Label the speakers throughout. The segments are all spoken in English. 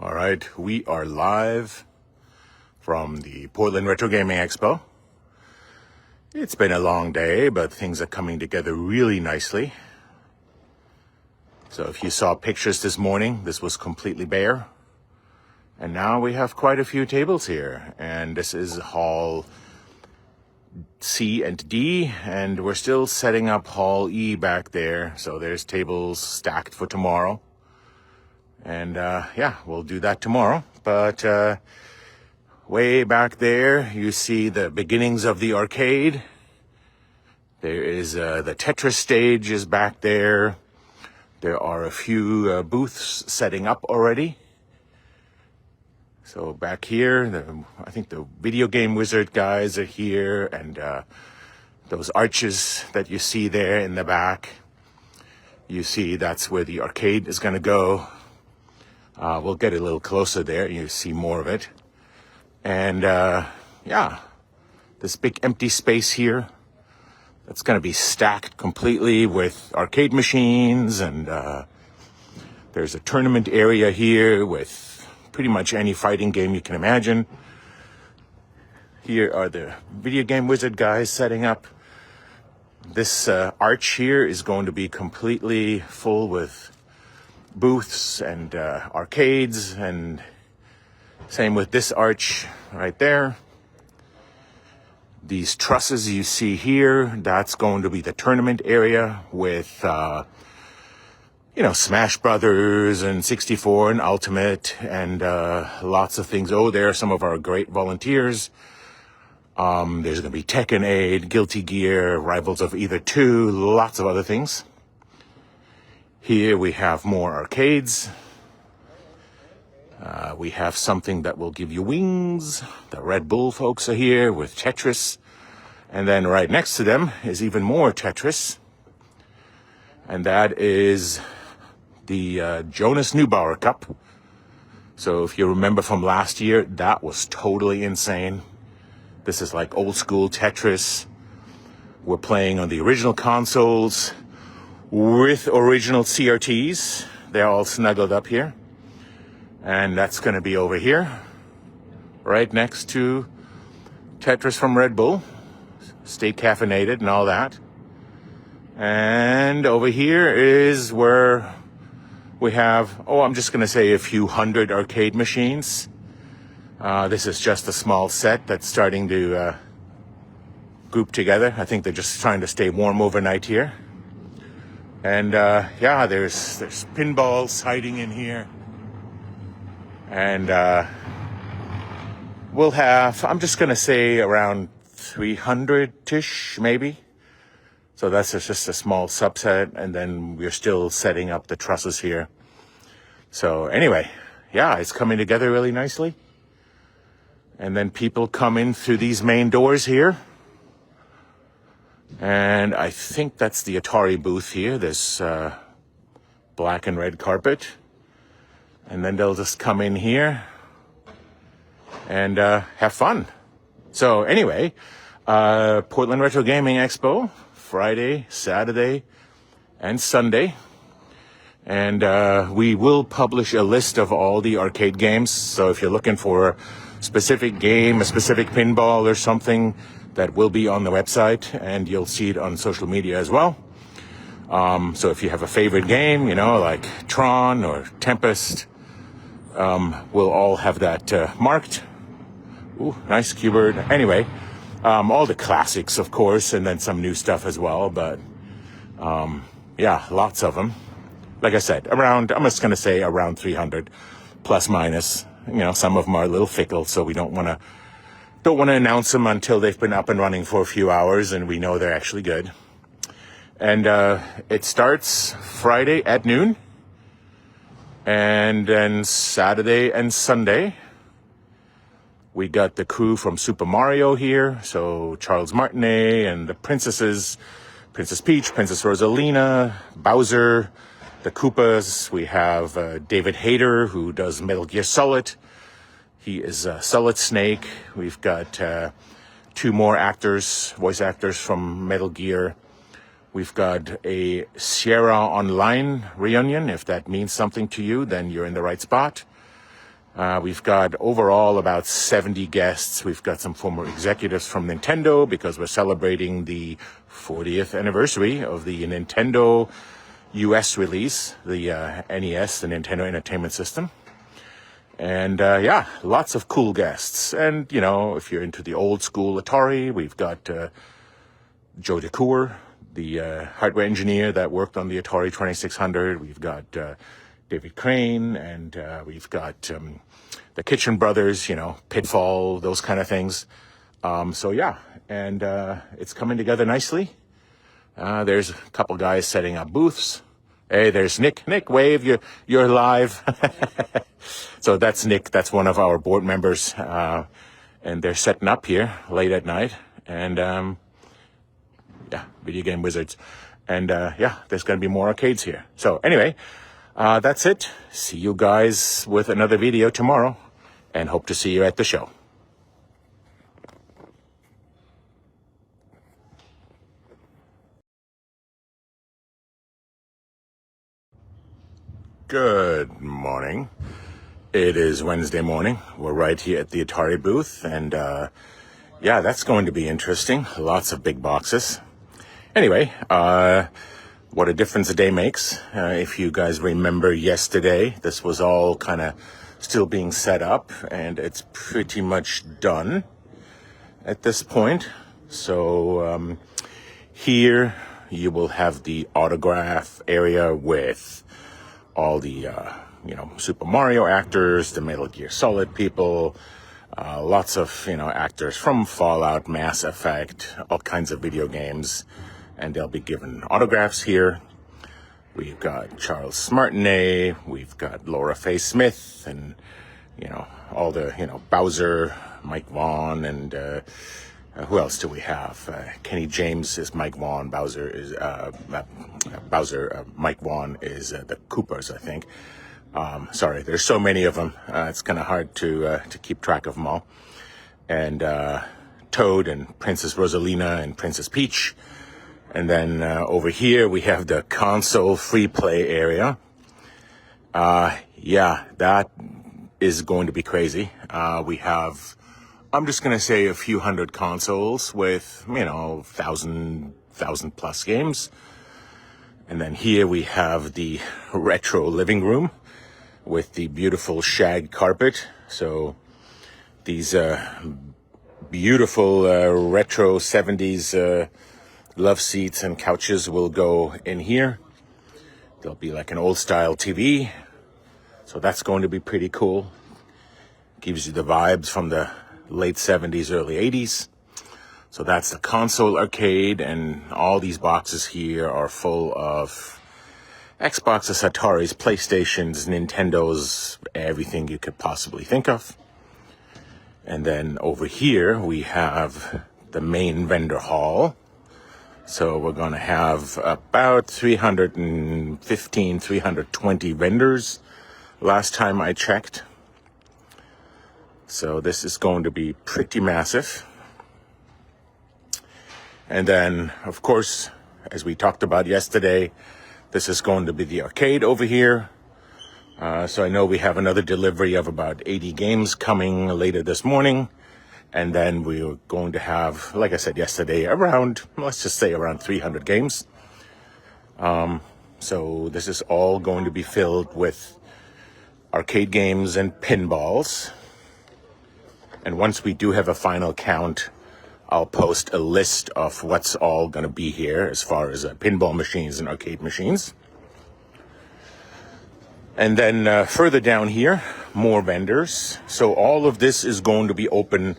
Speaker 1: All right, we are live from the Portland Retro Gaming Expo. It's been a long day, but things are coming together really nicely. So if you saw pictures this morning, this was completely bare. And now we have quite a few tables here. And this is Hall C and D, and we're still setting up Hall E back there. So there's tables stacked for tomorrow. And yeah, we'll do that tomorrow. But way back there, you see the beginnings of the arcade. There is the Tetris stage is back there. There are a few booths setting up already. So back here, I think the video game wizard guys are here, and those arches that you see there in the back, you see that's where the arcade is going to go. We'll get a little closer there, you see more of it. And yeah, this big empty space here, that's going to be stacked completely with arcade machines, and there's a tournament area here with pretty much any fighting game you can imagine. Here are the video game wizard guys setting up. This arch here is going to be completely full with booths and arcades, and same with this arch right there. These trusses you see here, that's going to be the tournament area with you know, Smash Brothers and 64 and Ultimate and lots of things. Oh, there are some of our great volunteers. There's going to be Tekken 8, Guilty Gear, Rivals of Either 2, lots of other things. Here we have more arcades. We have something that will give you wings. The Red Bull folks are here with Tetris. And then right next to them is even more Tetris. And that is the Jonas Neubauer Cup. So if you remember from last year, that was totally insane. This is like old school Tetris. We're playing on the original consoles with original CRTs. They're all snuggled up here. And that's going to be over here, right next to Tetris from Red Bull. Stay caffeinated and all that. And over here is where we have, I'm just going to say a few hundred arcade machines. This is just a small set that's starting to group together. I think they're just trying to stay warm overnight here. And yeah, there's pinballs hiding in here. And we'll have, I'm just going to say around 300-ish maybe. So that's just a small subset. And then we're still setting up the trusses here. So anyway, yeah, it's coming together really nicely. And then people come in through these main doors here. And I think that's the Atari booth here, this black and red carpet. And then they'll just come in here and have fun. So anyway, Portland Retro Gaming Expo, Friday, Saturday, and Sunday. And we will publish a list of all the arcade games. So if you're looking for a specific game, a specific pinball or something, that will be on the website, and you'll see it on social media as well. So if you have a favorite game, you know, like Tron or Tempest, we'll all have that marked. Ooh, nice keyboard. Anyway, all the classics, of course, and then some new stuff as well. But yeah, lots of them. Like I said, I'm just going to say around 300, plus minus. You know, some of them are a little fickle, so we don't want to announce them until they've been up and running for a few hours and we know they're actually good. And it starts Friday at noon. And then Saturday and Sunday, we got the crew from Super Mario here. So Charles Martinet and the princesses, Princess Peach, Princess Rosalina, Bowser, the Koopas. We have David Hayter, who does Metal Gear Solid. He is Solid Snake. We've got two more actors, voice actors from Metal Gear. We've got a Sierra Online reunion. If that means something to you, then you're in the right spot. We've got overall about 70 guests. We've got some former executives from Nintendo because we're celebrating the 40th anniversary of the Nintendo US release, the NES, the Nintendo Entertainment System. And yeah, lots of cool guests. And, you know, if you're into the old school Atari, we've got Joe DeCour, the hardware engineer that worked on the Atari 2600. We've got David Crane, and we've got the Kitchen Brothers, you know, Pitfall, those kind of things. So yeah, and it's coming together nicely. There's a couple guys setting up booths. Hey, there's Nick. Nick, wave. You're live. So that's Nick. That's one of our board members, and they're setting up here late at night. And yeah, video game wizards. And yeah, there's going to be more arcades here. So anyway, that's it. See you guys with another video tomorrow, and hope to see you at the show. Good morning. It is Wednesday morning. We're right here at the Atari booth, and yeah, that's going to be interesting. Lots of big boxes. Anyway, what a difference a day makes. If you guys remember yesterday, this was all kind of still being set up, and it's pretty much done at this point. So here you will have the autograph area with all the you know, Super Mario actors, the Metal Gear Solid people, lots of, you know, actors from Fallout, Mass Effect, all kinds of video games, and they'll be given autographs here. We've got Charles Martinet, we've got Laura Faye Smith, and, you know, all the, you know, Bowser, Mike Vaughn, and who else do we have? Kenny James is Mike Vaughn. Bowser is Mike Vaughn is the Coopers, I think. Sorry, there's so many of them. It's kind of hard to keep track of them all. And Toad and Princess Rosalina and Princess Peach. And then over here we have the console free play area. Yeah, that is going to be crazy. We have, I'm just going to say, a few hundred consoles with, you know, thousand plus games. And then here we have the retro living room with the beautiful shag carpet. So these beautiful retro 70s love seats and couches will go in here. There'll be like an old style TV. So that's going to be pretty cool. Gives you the vibes from the late 70s, early 80s. So that's the console arcade, and all these boxes here are full of Xboxes, Ataris, PlayStations, Nintendos, everything you could possibly think of. And then over here we have the main vendor hall. So we're going to have about 315, 320 vendors last time I checked. So this is going to be pretty massive. And then, of course, as we talked about yesterday, this is going to be the arcade over here. So I know we have another delivery of about 80 games coming later this morning. And then we're going to have, like I said yesterday, around, let's just say around 300 games. So this is all going to be filled with arcade games and pinballs. And once we do have a final count, I'll post a list of what's all going to be here as far as pinball machines and arcade machines. And then further down here, more vendors. So all of this is going to be open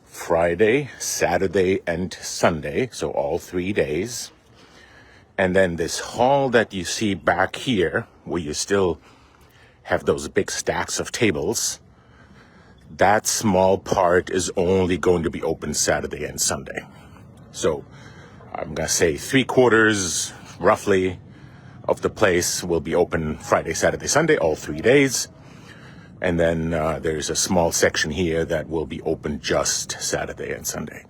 Speaker 1: Friday, Saturday, and Sunday. So all 3 days. And then this hall that you see back here, where you still have those big stacks of tables, that small part is only going to be open Saturday and Sunday. So I'm going to say 3/4 roughly of the place will be open Friday, Saturday, Sunday, all 3 days. And then there's a small section here that will be open just Saturday and Sunday.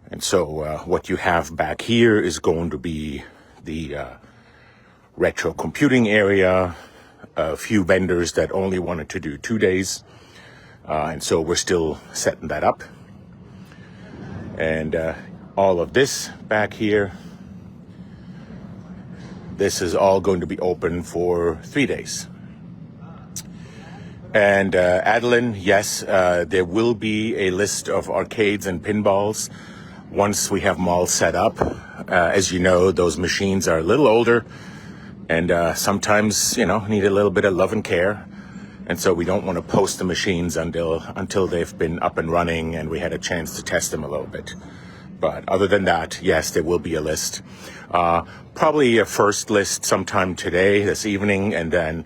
Speaker 1: And so what you have back here is going to be the retro computing area, a few vendors that only wanted to do 2 days. And so we're still setting that up. And all of this back here, this is all going to be open for 3 days. And Adeline, yes, there will be a list of arcades and pinballs once we have them all set up. As you know, those machines are a little older and sometimes, need a little bit of love and care. And so we don't want to post the machines until they've been up and running and we had a chance to test them a little bit. But other than that, yes, there will be a list. Probably a first list sometime today, this evening, and then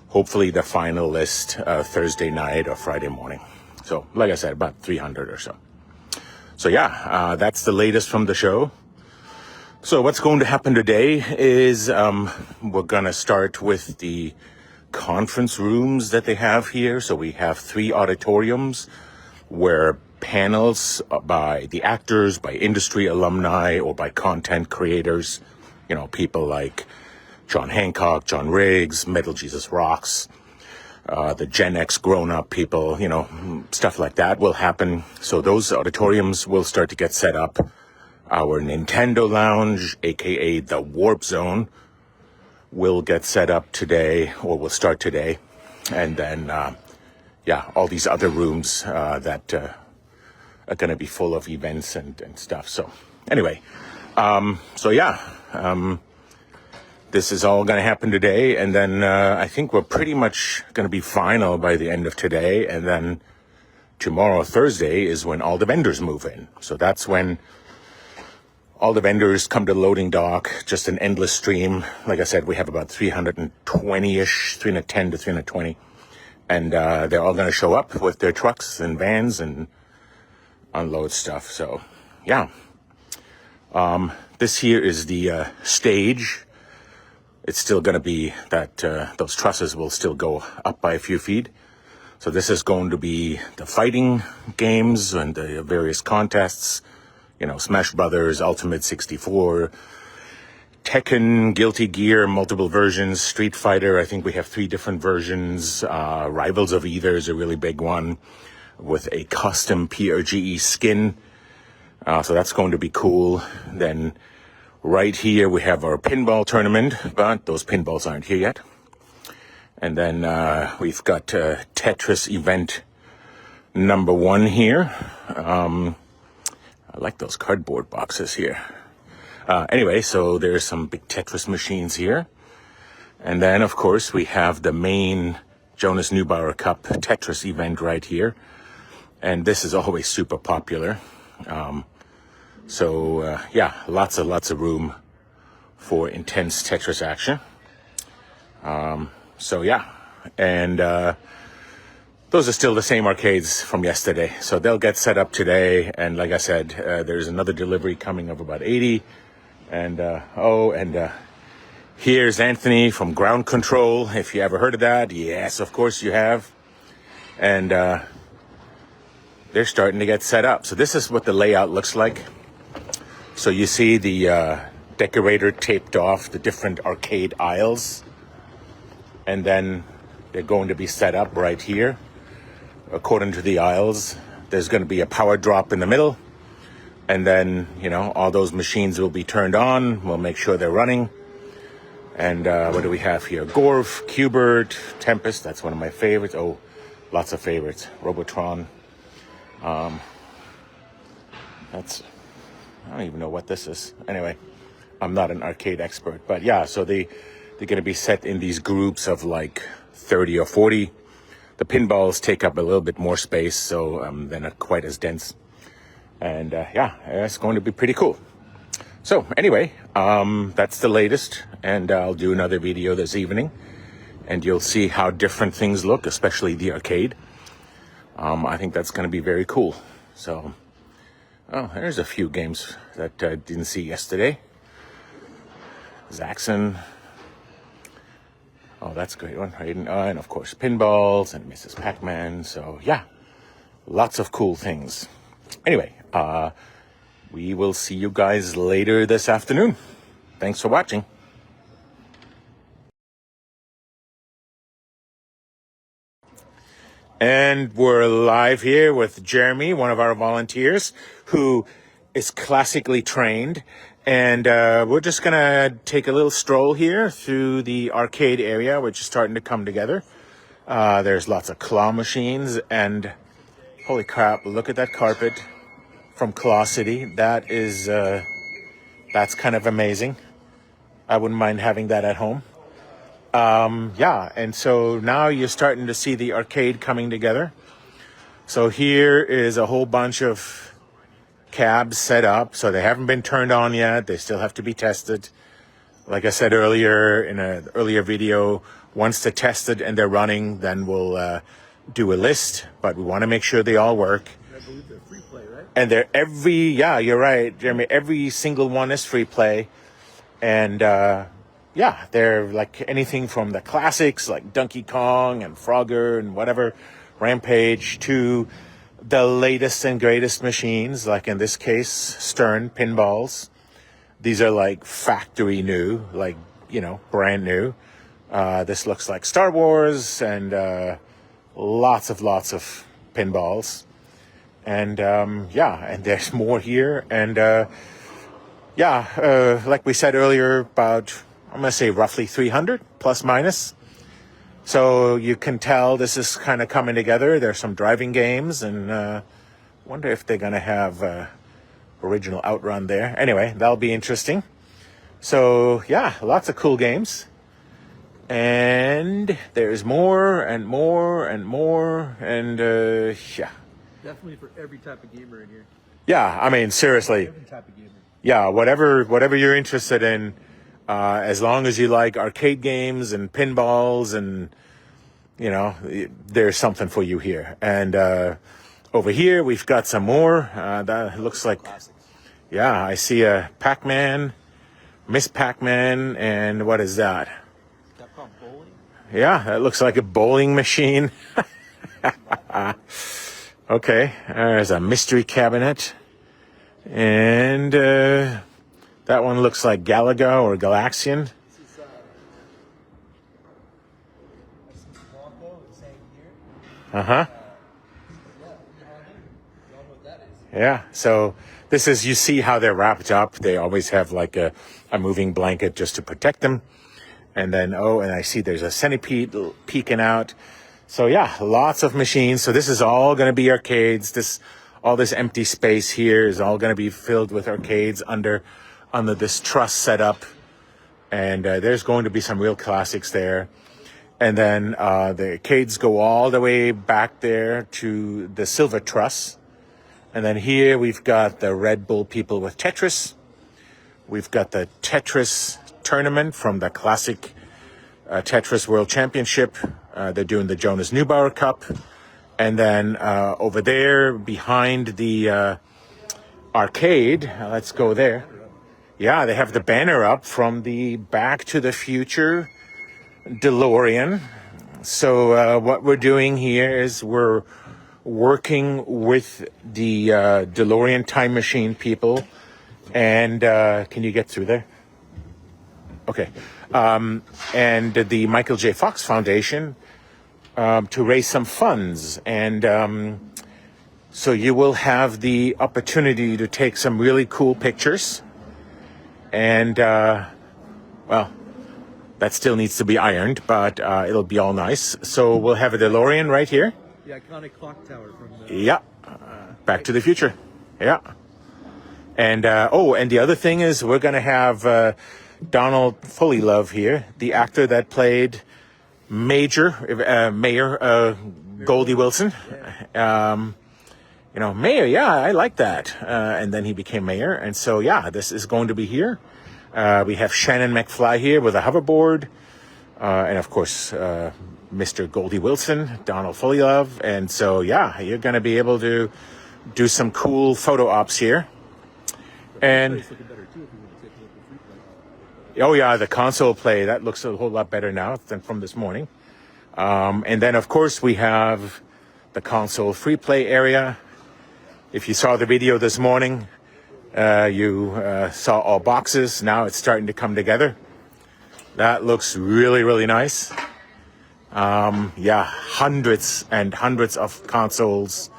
Speaker 1: hopefully the final list Thursday night or Friday morning. So, like I said, about 300 or so. So yeah, that's the latest from the show. So what's going to happen today is we're going to start with the conference rooms that they have here. So we have 3 auditoriums where panels by the actors, by industry alumni, or by content creators, people like John Hancock, John Riggs, Metal Jesus Rocks, the Gen X grown-up people, stuff like that will happen. So those auditoriums will start to get set up. Our Nintendo Lounge, aka the Warp Zone, will get set up today, or will start today. And then, all these other rooms that are going to be full of events and stuff. So anyway, this is all going to happen today. And then I think we're pretty much going to be final by the end of today. And then tomorrow, Thursday, is when all the vendors move in. So that's when all the vendors come to the loading dock, just an endless stream. Like I said, we have about 320-ish, 310 to 320. And they're all going to show up with their trucks and vans and unload stuff. So, yeah. This here is the stage. It's still going to be that those trusses will still go up by a few feet. So this is going to be the fighting games and the various contests. Smash Brothers, Ultimate 64, Tekken, Guilty Gear, multiple versions, Street Fighter. I think we have 3 different versions. Rivals of Either is a really big one with a custom PRGE skin. So that's going to be cool. Then right here we have our pinball tournament, but those pinballs aren't here yet. And then we've got Tetris event number 1 here. I like those cardboard boxes here. Anyway, so there's some big Tetris machines here. And then, of course, we have the main Jonas Neubauer Cup Tetris event right here. And this is always super popular. Lots of room for intense Tetris action. And those are still the same arcades from yesterday. So they'll get set up today. And like I said, there's another delivery coming of about 80. And here's Anthony from Ground Control. If you ever heard of that. Yes, of course you have. And they're starting to get set up. So this is what the layout looks like. So you see the decorator taped off the different arcade aisles. And then they're going to be set up right here. According to the aisles, there's going to be a power drop in the middle. And then, all those machines will be turned on. We'll make sure they're running. And what do we have here? Gorf, Qbert, Tempest. That's one of my favorites. Oh, lots of favorites. Robotron. I don't even know what this is. Anyway, I'm not an arcade expert. But yeah, so they're going to be set in these groups of like 30 or 40. The pinballs take up a little bit more space, so they're not quite as dense. And it's going to be pretty cool. So anyway, that's the latest. And I'll do another video this evening. And you'll see how different things look, especially the arcade. I think that's going to be very cool. So, there's a few games that I didn't see yesterday. Zaxxon. Oh, that's a great one. And of course, pinballs and Mrs. Pac-Man. So, yeah, lots of cool things. Anyway, we will see you guys later this afternoon. Thanks for watching. And we're live here with Jeremy, one of our volunteers, who is classically trained. And we're just going to take a little stroll here through the arcade area, which is starting to come together. There's lots of claw machines, and holy crap, look at that carpet from Claw City. That is, that's kind of amazing. I wouldn't mind having that at home. Yeah, and so now you're starting to see the arcade coming together. So here is a whole bunch of cabs set up. So they haven't been turned on yet. They still have to be tested. Like I said earlier in an earlier video, once they're tested and they're running, then we'll do a list. But we want to make sure they all work.
Speaker 2: I believe they're free play, right?
Speaker 1: And they're yeah, you're right, Jeremy. Every single one is free play. And yeah, they're like anything from the classics like Donkey Kong and Frogger and whatever, Rampage, to the latest and greatest machines, like in this case, Stern pinballs. These are like factory new, like, you know, brand new. This looks like Star Wars, and lots of pinballs. And yeah, and there's more here. And yeah, like we said earlier, about, I'm going to say roughly 300 plus minus. So you can tell this is kind of coming together. There's some driving games, and wonder if they're going to have original Outrun there. Anyway, that'll be interesting. So yeah, lots of cool games. And there's more and more and more. And yeah.
Speaker 2: Definitely for every type of gamer in here.
Speaker 1: Yeah, I mean, seriously.
Speaker 2: Every type of gamer.
Speaker 1: Yeah, whatever you're interested in, as long as you like arcade games and pinballs, and you know, there's something for you here. And over here we've got some more. That looks like, yeah, I see a Pac-Man, Miss Pac-Man, and what is that?
Speaker 2: Capcom bowling?
Speaker 1: Yeah, that looks like a bowling machine. Okay, there's a mystery cabinet. And that one looks like Galaga or Galaxian.
Speaker 2: This is Bronco, it's saying here.
Speaker 1: Uh-huh.
Speaker 2: Yeah, you all know what that is.
Speaker 1: Yeah, so this is, you see how they're wrapped up. They always have like a moving blanket just to protect them. And then, oh, and I see there's a centipede peeking out. So yeah, lots of machines. So this is all going to be arcades. All this empty space here is all going to be filled with arcades under this truss setup. And there's going to be some real classics there. And then the arcades go all the way back there to the silver truss. And then here we've got the Red Bull people with Tetris. We've got the Tetris tournament from the classic Tetris World Championship. They're doing the Jonas Neubauer Cup. And then over there behind the arcade, let's go there. Yeah, they have the banner up from the Back to the Future DeLorean. So what we're doing here is we're working with the DeLorean time machine people. And can you get through there? Okay. And the Michael J. Fox Foundation to raise some funds. And so you will have the opportunity to take some really cool pictures. And, well, that still needs to be ironed, but it'll be all nice. So we'll have a DeLorean right here.
Speaker 2: The iconic clock tower from the...
Speaker 1: Yeah. Back to the Future. Yeah. And, oh, and the other thing is we're going to have Donald Fullylove here, the actor that played Mayor Goldie Wilson. You know, Mayor, yeah, I like that. And then he became mayor. And so, yeah, this is going to be here. We have Shannon McFly here with a hoverboard. And, of course, Mr. Goldie Wilson, Donald Fullylove. And so, yeah, you're going to be able to do some cool photo ops here. And oh yeah, the console play, that looks a whole lot better now than from this morning. And then of course we have the console free play area. If you saw the video this morning, you saw all boxes. Now it's starting to come together. That looks really, really nice. Yeah, hundreds and hundreds of consoles,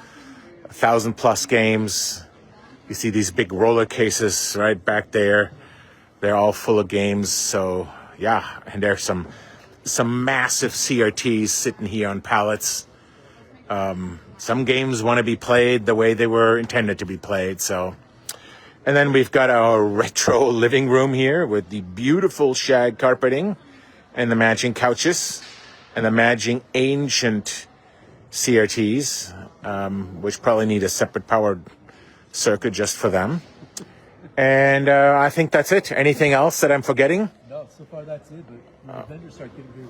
Speaker 1: 1,000+ games. You see these big roller cases right back there. They're all full of games. So yeah, and there's some massive CRTs sitting here on pallets. Some games want to be played the way they were intended to be played. So, and then we've got our retro living room here with the beautiful shag carpeting and the matching couches and the matching ancient CRTs, which probably need a separate powered circuit just for them. And I think that's it. Anything else that I'm forgetting?
Speaker 2: No, so far that's it. But when the vendors start getting here,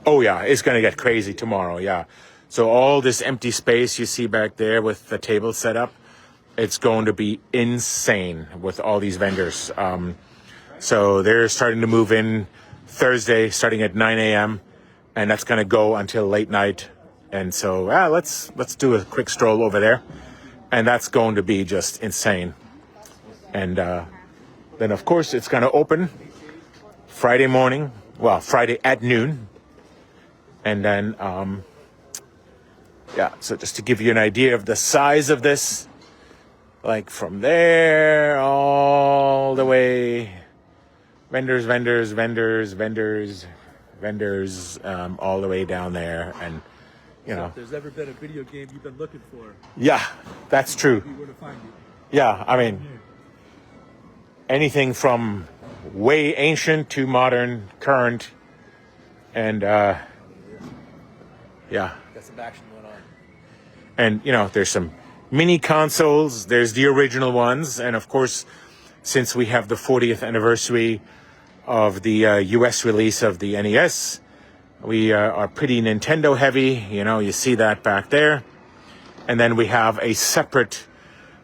Speaker 1: Oh yeah, it's going to get crazy tomorrow. Yeah. So all this empty space you see back there with the table set up, it's going to be insane with all these vendors. So they're starting to move in Thursday, starting at 9 a.m. and that's going to go until late night. And so let's do a quick stroll over there, and that's going to be just insane. And then of course it's going to open Friday morning, well, Friday at noon. And then, so just to give you an idea of the size of this, like from there all the way, vendors, all the way down there. And, you know.
Speaker 2: if there's ever been a video game you've been looking for,
Speaker 1: Yeah, that's true.
Speaker 2: be where to find it.
Speaker 1: Yeah, I mean, anything from way ancient to modern, current, and, yeah.
Speaker 2: Got some action going on.
Speaker 1: And, you know, there's some mini consoles, there's the original ones, and of course, since we have the 40th anniversary of the US release of the NES, we are pretty Nintendo heavy. You know, you see that back there. And then we have a separate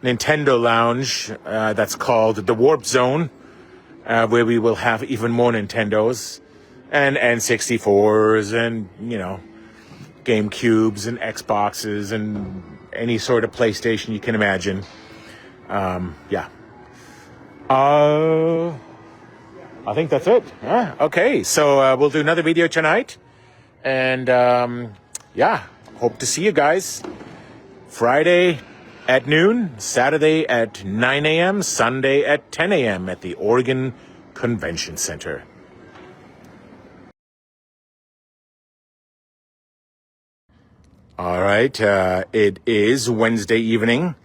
Speaker 1: Nintendo lounge that's called the Warp Zone, where we will have even more Nintendos and N64s and, you know, GameCubes and Xboxes and any sort of PlayStation you can imagine. I think that's it. Okay, so we'll do another video tonight. And hope to see you guys Friday at noon, Saturday at 9 a.m., Sunday at 10 a.m. at the Oregon Convention Center. All right, it is Wednesday evening,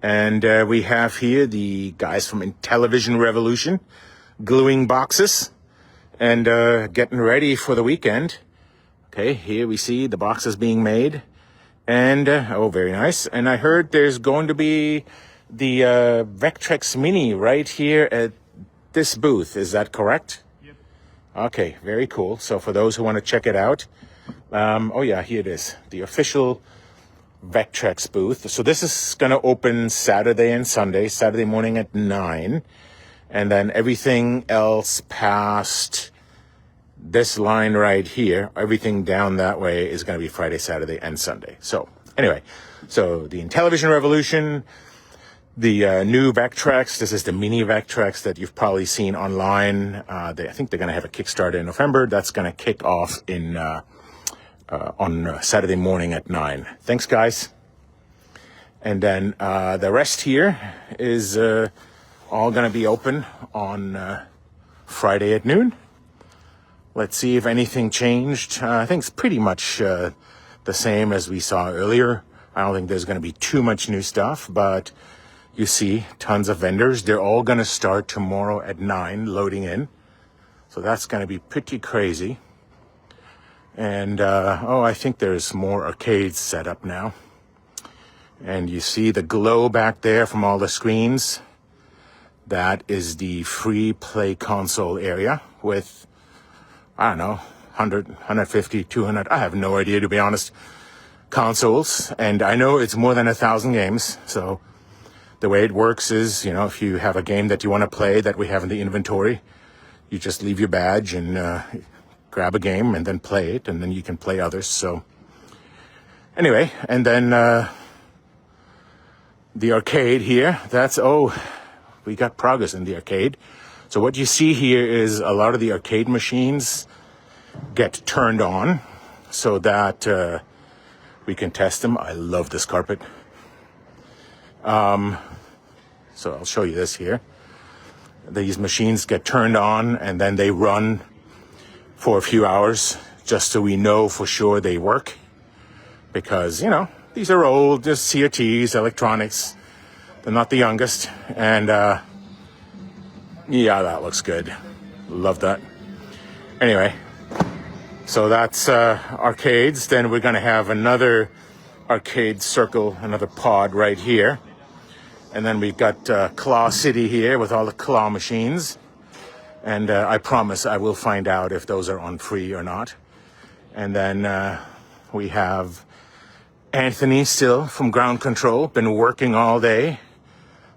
Speaker 1: and we have here the guys from Intellivision Revolution gluing boxes and getting ready for the weekend. Okay, here we see the boxes being made, and very nice. And I heard there's going to be the Vectrex Mini right here at this booth. Is that correct?
Speaker 2: Yep.
Speaker 1: Okay, very cool. So for those who want to check it out, here it is, the official Vectrex booth. So this is going to open Saturday and Sunday, Saturday morning at 9. And then everything else past this line right here, everything down that way is going to be Friday, Saturday, and Sunday. So anyway, so the Intellivision Revolution, the new Vectrex, this is the mini Vectrex that you've probably seen online. I think they're going to have a Kickstarter in November. That's going to kick off on Saturday morning at 9. Thanks, guys. And then the rest here is all going to be open on Friday at noon. Let's see if anything changed. I think it's pretty much the same as we saw earlier. I don't think there's going to be too much new stuff, but you see tons of vendors. They're all going to start tomorrow at 9 loading in. So that's going to be pretty crazy. And, I think there's more arcades set up now. And you see the glow back there from all the screens. That is the free play console area with, I don't know, 100, 150, 200, I have no idea, to be honest, consoles. And I know it's more than 1,000 games. So the way it works is, if you have a game that you want to play that we have in the inventory, you just leave your badge and grab a game and then play it, and then you can play others. So anyway, and then the arcade here, we got progress in the arcade. So what you see here is a lot of the arcade machines get turned on. so that we can test them. I love this carpet. So I'll show you this here. These machines get turned on and then they run for a few hours just so we know for sure they work. Because, you know, these are old, just CRTs, electronics. They're not the youngest. And yeah, that looks good. Love that. Anyway, so that's arcades. Then we're going to have another arcade circle, another pod right here. And then we've got Claw City here with all the claw machines. And I promise I will find out if those are on free or not. And then we have Anthony still from Ground Control, been working all day.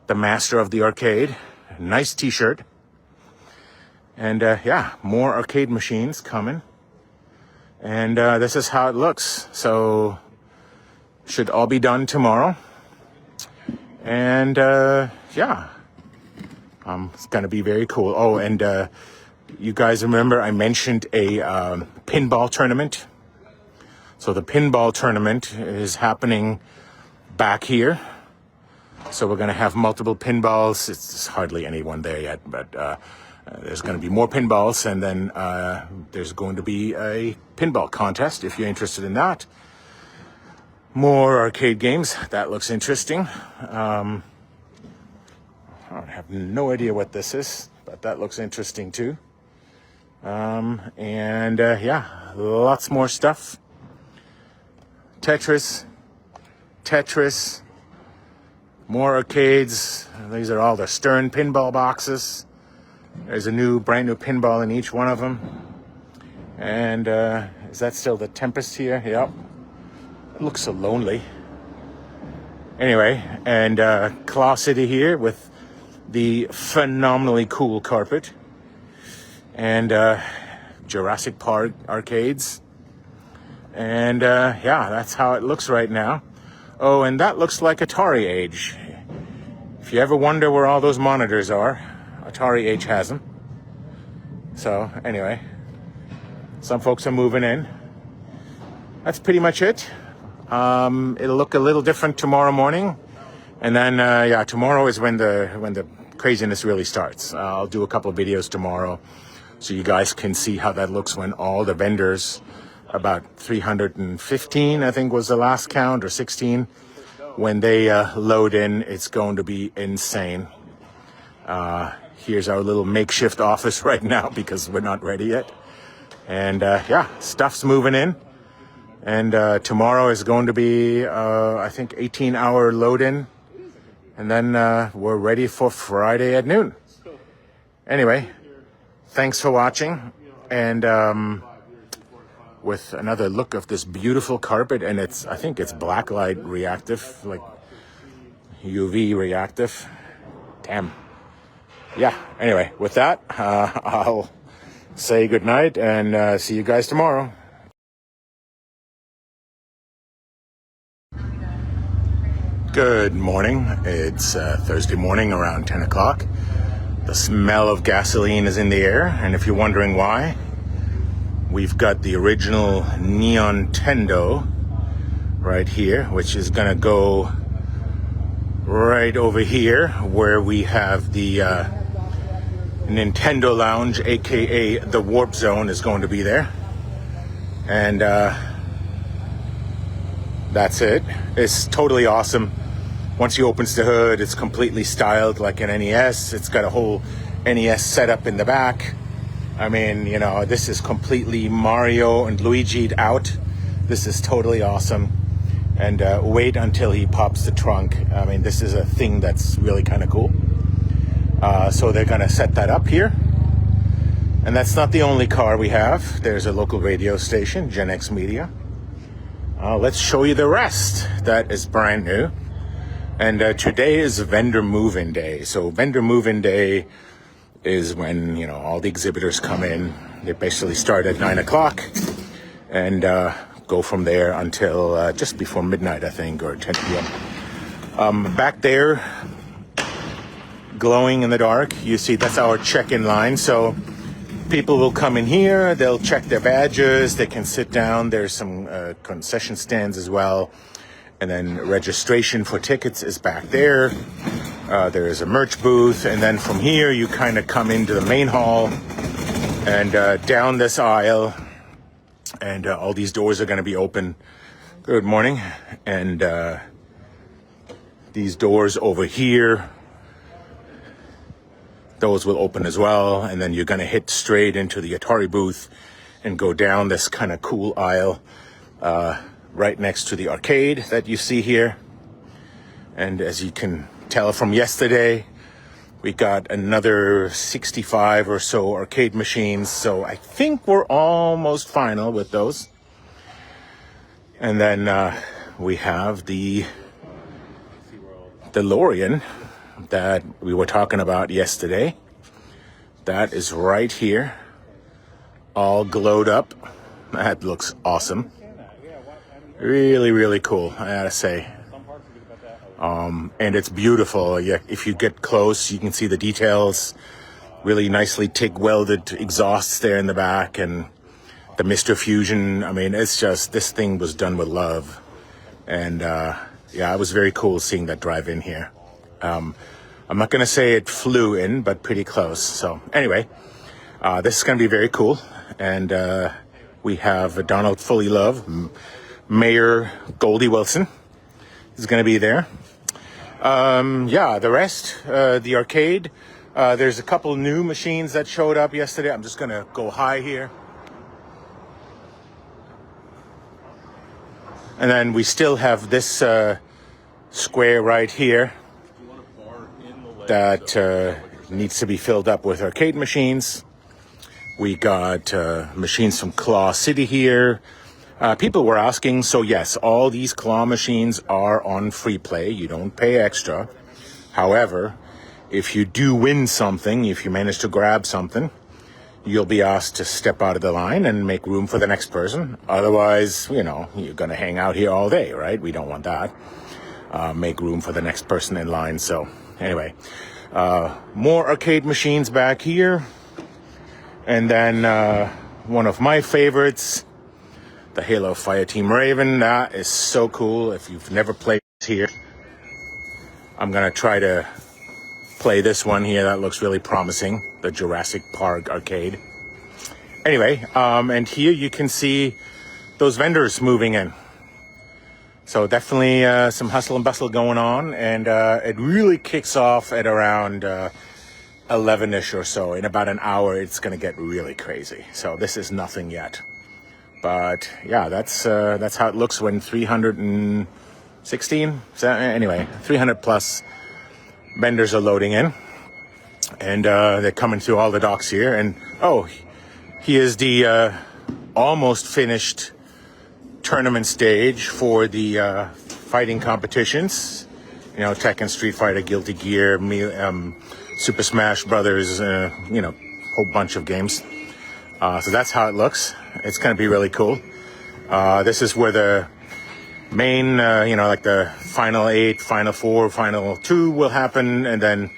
Speaker 1: The master of the arcade. Nice t-shirt. And yeah, more arcade machines coming. And this is how it looks. So should all be done tomorrow. And yeah, it's going to be very cool. Oh, and you guys remember I mentioned a pinball tournament. So the pinball tournament is happening back here. So we're going to have multiple pinballs. It's hardly anyone there yet, but there's going to be more pinballs. And then there's going to be a pinball contest if you're interested in that. More arcade games. That looks interesting. I have no idea what this is, but that looks interesting too. And yeah, lots more stuff. Tetris, more arcades. These are all the Stern pinball boxes. There's a brand new pinball in each one of them. And is that still the Tempest here? Yep. It looks so lonely. Anyway, and Claw City here with the phenomenally cool carpet. And Jurassic Park arcades. And yeah, that's how it looks right now. Oh, and that looks like Atari Age. If you ever wonder where all those monitors are, Atari Age has them. So anyway, some folks are moving in. That's pretty much it. It'll look a little different tomorrow morning. And then, yeah, tomorrow is when the craziness really starts. I'll do a couple of videos tomorrow so you guys can see how that looks when all the vendors, about 315, I think was the last count, or 16, when they load in. It's going to be insane. Here's our little makeshift office right now because we're not ready yet. And yeah, stuff's moving in. And tomorrow is going to be, I think, 18-hour load-in. And then we're ready for Friday at noon. Anyway, thanks for watching. And with another look of this beautiful carpet. And I think it's blacklight reactive, like UV reactive. Damn. Yeah, anyway, with that, I'll say goodnight and see you guys tomorrow. Good morning. It's Thursday morning around 10 o'clock. The smell of gasoline is in the air, and if you're wondering why, we've got the original Neon Tendo right here, which is gonna go right over here where we have the Nintendo Lounge, aka the Warp Zone, is going to be there. And that's it. It's totally awesome. Once he opens the hood, it's completely styled like an NES. It's got a whole NES setup in the back. I mean, you know, this is completely Mario and Luigi'd out. This is totally awesome. And wait until he pops the trunk. I mean, this is a thing that's really kind of cool. So they're going to set that up here. And that's not the only car we have. There's a local radio station, Gen X Media. Let's show you the rest. That is brand new. And today is vendor move-in day. So vendor move-in day is when, you know, all the exhibitors come in. They basically start at 9 o'clock and go from there until just before midnight, I think, or 10 p.m. Back there, glowing in the dark, you see that's our check-in line. So People will come in here, they'll check their badges, they can sit down. There's some concession stands as well. And then registration for tickets is back there. There is a merch booth. And then from here, you kind of come into the main hall and down this aisle. And all these doors are going to be open. Good morning. And these doors over here, those will open as well. And then you're going to hit straight into the Atari booth and go down this kind of cool aisle right next to the arcade that you see here. And as you can tell from yesterday, we got another 65 or so arcade machines. So I think we're almost final with those. And then we have the DeLorean that we were talking about yesterday. That is right here, all glowed up. That looks awesome. Really, really cool, I gotta say. And it's beautiful. Yeah, if you get close, you can see the details. Really nicely TIG welded exhausts there in the back, and the Mr. Fusion. I mean, it's just, this thing was done with love. And yeah, it was very cool seeing that drive in here. I'm not going to say it flew in, but pretty close. So anyway, this is going to be very cool. And we have Donald Fully Love, Mayor Goldie Wilson is going to be there. Yeah, the rest, the arcade. There's a couple new machines that showed up yesterday. I'm just going to go high here. And then we still have this square right here that needs to be filled up with arcade machines. We got machines from Claw City here. People were asking, so yes, all these claw machines are on free play. You don't pay extra. However, if you do win something, if you manage to grab something, you'll be asked to step out of the line and make room for the next person. Otherwise, you know, you're going to hang out here all day, right? We don't want that. Make room for the next person in line. So anyway, more arcade machines back here. And then one of my favorites, the Halo Fireteam Raven. That is so cool. If you've never played here, I'm going to try to play this one here. That looks really promising. The Jurassic Park arcade. Anyway, and here you can see those vendors moving in. So definitely some hustle and bustle going on. And it really kicks off at around 11-ish or so. In about an hour, it's going to get really crazy. So this is nothing yet. But yeah, that's how it looks when 316. So anyway, 300 plus vendors are loading in, and they're coming through all the docks here. And oh, here's the almost finished tournament stage for the fighting competitions. You know, Tekken, Street Fighter, Guilty Gear, Super Smash Brothers. You know, whole bunch of games. So that's how it looks. It's going to be really cool. This is where the main, you know, like the final 8, final 4, final 2 will happen. And then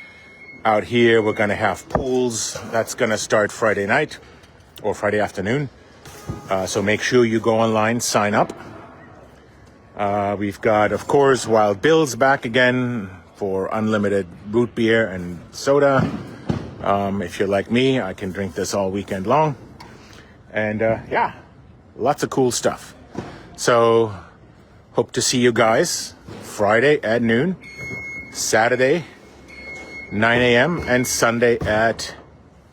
Speaker 1: out here, we're going to have pools. That's going to start Friday night or Friday afternoon. So make sure you go online, sign up. We've got, of course, Wild Bill's back again for unlimited root beer and soda. If you're like me, I can drink this all weekend long. And yeah, lots of cool stuff. So hope to see you guys Friday at noon, Saturday 9 a.m. and Sunday at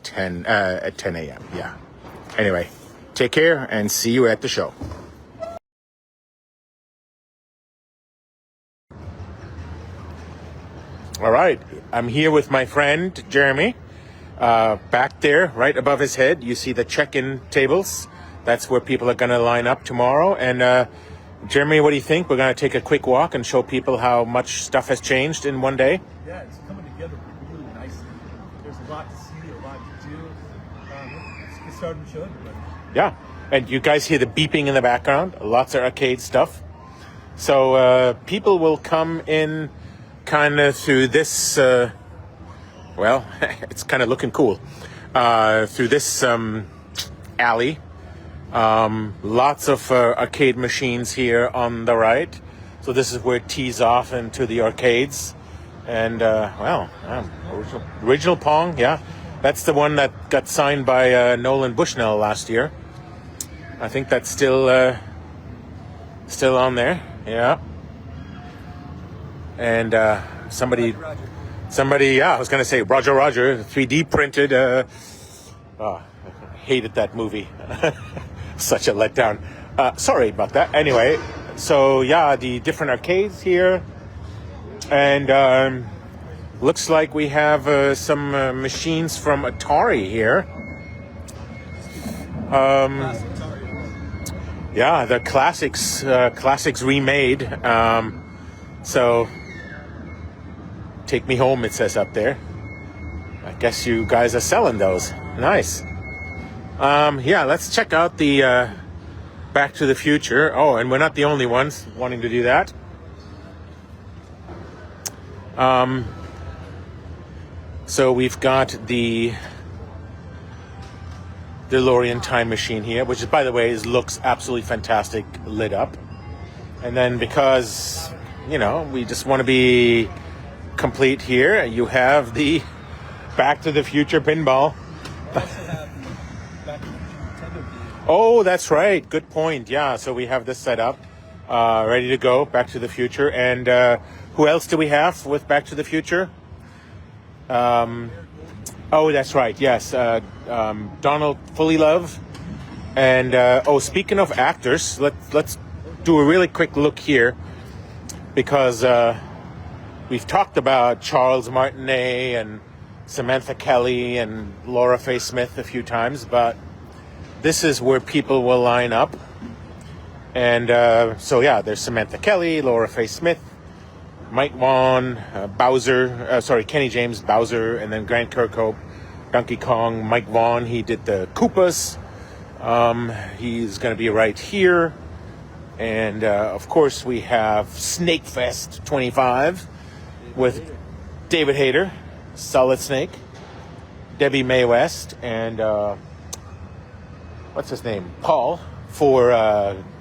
Speaker 1: 10 a.m. Yeah. Anyway, take care and see you at the show. All right, I'm here with my friend Jeremy. Back there, right above his head, you see the check-in tables. That's where people are going to line up tomorrow. And Jeremy, what do you think? We're going to take a quick walk and show people how much stuff has changed in one day.
Speaker 2: Yeah, it's coming together really nicely. There's a lot to see, a lot to do. Let's get started and show everybody.
Speaker 1: Yeah, and you guys hear the beeping in the background. Lots of arcade stuff. So people will come in kind of through this... well, it's kind of looking cool. through this alley. Lots of arcade machines here on the right. So this is where it tees off into the arcades. And, original Pong, yeah. That's the one that got signed by Nolan Bushnell last year. I think that's still on there, yeah. And somebody, yeah, I was going to say Roger, 3D printed. I hated that movie. Such a letdown. Sorry about that. Anyway, so yeah, the different arcades here. And looks like we have some machines from Atari here. Yeah, the classics remade. So, take me home, it says up there. I guess you guys are selling those. Nice. Yeah, let's check out the Back to the Future. Oh, and we're not the only ones wanting to do that. So we've got the DeLorean time machine here, which, by the way, looks absolutely fantastic lit up. And then because, we just want to be complete here, you have the Back to the Future pinball. Oh, that's right. Good point. Yeah, so we have this set up, ready to go, Back to the Future. And who else do we have with Back to the Future? Oh, that's right. Yes. Donald Fullylove. And, speaking of actors, let's do a really quick look here, because we've talked about Charles Martinet and Samantha Kelly and Laura Faye Smith a few times, but this is where people will line up. And so, yeah, there's Samantha Kelly, Laura Faye Smith, Mike Vaughn, Kenny James, Bowser, and then Grant Kirkhope, Donkey Kong. Mike Vaughn, he did the Koopas. He's going to be right here. And, of course, we have Snakefest 25 with David Hayter, Solid Snake, Debbie Mae West, and what's his name? Paul, for